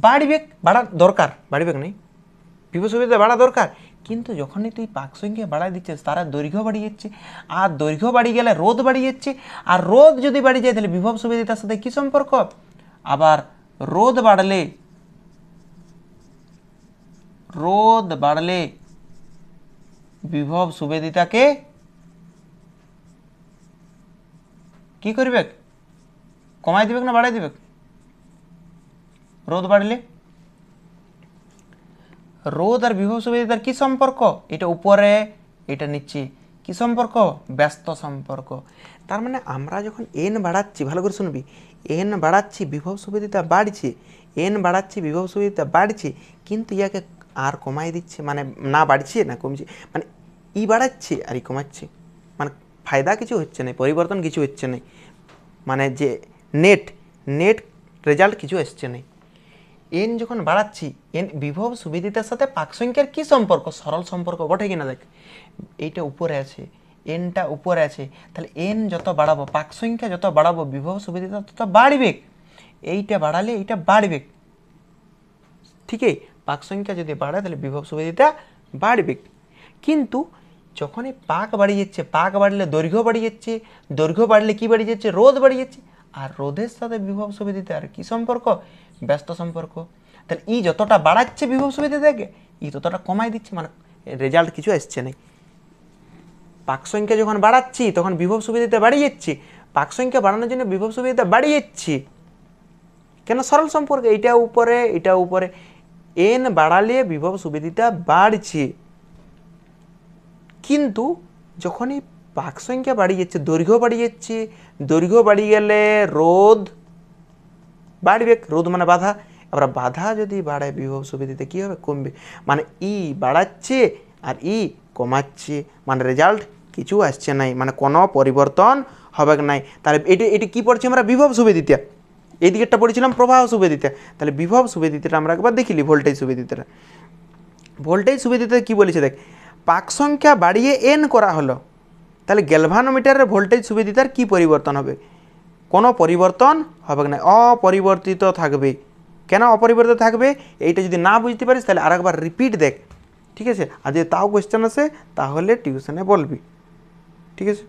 বাড়বে, বাড়ার দরকার, বাড়বে নেই, বিভব সুবিধা বাড়া দরকার। কিন্তু যখনই তুই পাক সংখ্যা বাড়াই দিচ্ছিস, তারা দৈর্ঘ্য বাড়িয়ে যাচ্ছে, আর দৈর্ঘ্য বাড়িয়ে গেলে রোধ বাড়িয়ে যাচ্ছে, আর রোধ যদি বাড়িয়ে যায় তাহলে বিভব সুবিধাটার সাথে কি সম্পর্ক? আবার রোধ বাড়লে বিভব সুবেদিতাকে কি করবে? কমাই দিবে না বাড়াই দিবে? রোধ বাড়লে রোধ আর বিভব সুবেদিতার কি সম্পর্ক? এটা উপরে, এটা নিচে, কি সম্পর্ক? ব্যস্ত সম্পর্ক। তার মানে আমরা যখন এন বাড়াচ্ছি, ভালো করে শুনবি, এন বাড়াচ্ছি বিভব সুবেদিতা বাড়ছে, এন বাড়াচ্ছি বিভব সুবেদিতা বাড়ছে, কিন্তু ইয়াকে আর কমাই দিচ্ছে, মানে না বাড়ছে না কমছে, মানে ই বাড়াচ্ছে আর ই কমাচ্ছে, মানে ফায়দা কিছু হচ্ছে না, পরিবর্তন কিছু হচ্ছে না, মানে যে নেট রেজাল্ট কিছু আসছে না। এন যখন বাড়াচ্ছি, এন বিভব সুবিদিতার সাথে পাক সংখ্যার কি সম্পর্ক? সরল সম্পর্ক বটে কিনা দেখ, এইটা উপরে আছে, এনটা উপরে আছে, তাহলে এন যত বাড়াবো, পাক সংখ্যা যত বাড়াবো, বিভব সুবিদিতা তত বাড়বে, এইটা বাড়ালে এইটা বাড়বে, ঠিক আছে। পাক সংখ্যা যদি বাড়ে তাহলে বিভব সুবিদিতা বাড়বে। কিন্তু যখনই পাক বাড়িয়ে যাচ্ছে, পাক বাড়লে দৈর্ঘ্য বাড়িয়ে যাচ্ছে, দৈর্ঘ্য বাড়লে কি বাড়িয়ে যাচ্ছে? রোধ বাড়িয়ে যাচ্ছে, আর রোধের সাথে বিভব সুবিদিতা আর কি সম্পর্ক? ব্যস্ত সম্পর্ক। তাহলে ই যতটা বাড়াচ্ছে বিভব সুবিদিতাকে, ই ততটা কমাই দিচ্ছে, মানে রেজাল্ট কিছু আসছে না। পাক সংখ্যা যখন বাড়াচ্ছি তখন বিভব সুবিদিতা বাড়িয়ে যাচ্ছে, পাক সংখ্যা বাড়ানোর জন্য বিভব সুবিদিতা বাড়িয়ে যাচ্ছে, কেন? সরল সম্পর্ক, এটা উপরে, এন বাড়ালে বিভব সুবিদিতা বাড়ছে। কিন্তু যখনই পাক সংখ্যা বাড়িয়ে যাচ্ছে, দৈর্ঘ্য বাড়িয়ে যাচ্ছে, দৈর্ঘ্য বাড়িয়ে গেলে রোধ বাড়বে, রোধ মানে বাধা, এবার বাধা যদি বাড়ে বিভব সুবিদিতে কী হবে? কমবে, মানে ই বাড়াচ্ছে আর ই কমাচ্ছে, মানে রেজাল্ট কিছু আসছে নাই, মানে কোনো পরিবর্তন হবে নাই। তাহলে এটি কী পড়ছি আমরা? বিভব সুবিদিতা। এই দিকেরটা পড়েছিলাম প্রবাহ সুবেদিতা, তাহলে বিভব সুবেদিতাটা আমরা একবার দেখিলি, ভোল্টেজ সুবেদিতাটা। ভোল্টেজ সুবেদিতা কি বলেছে দেখ, পাক সংখ্যা বাড়িয়ে এন করা হলো, তাহলে গ্যালভানোমিটারের ভোল্টেজ সুবেদিতার কি পরিবর্তন হবে? কোনো পরিবর্তন হবে না, অপরিবর্তিত থাকবে। কেন অপরিবর্তিত থাকবে? এইটা যদি না বুঝতে পারিস তাহলে আরেকবার রিপিট দেখ, ঠিক আছে। আর যদি তাও কোয়েশ্চেন আসে তাহলে টিউশনে বলবি, ঠিক আছে।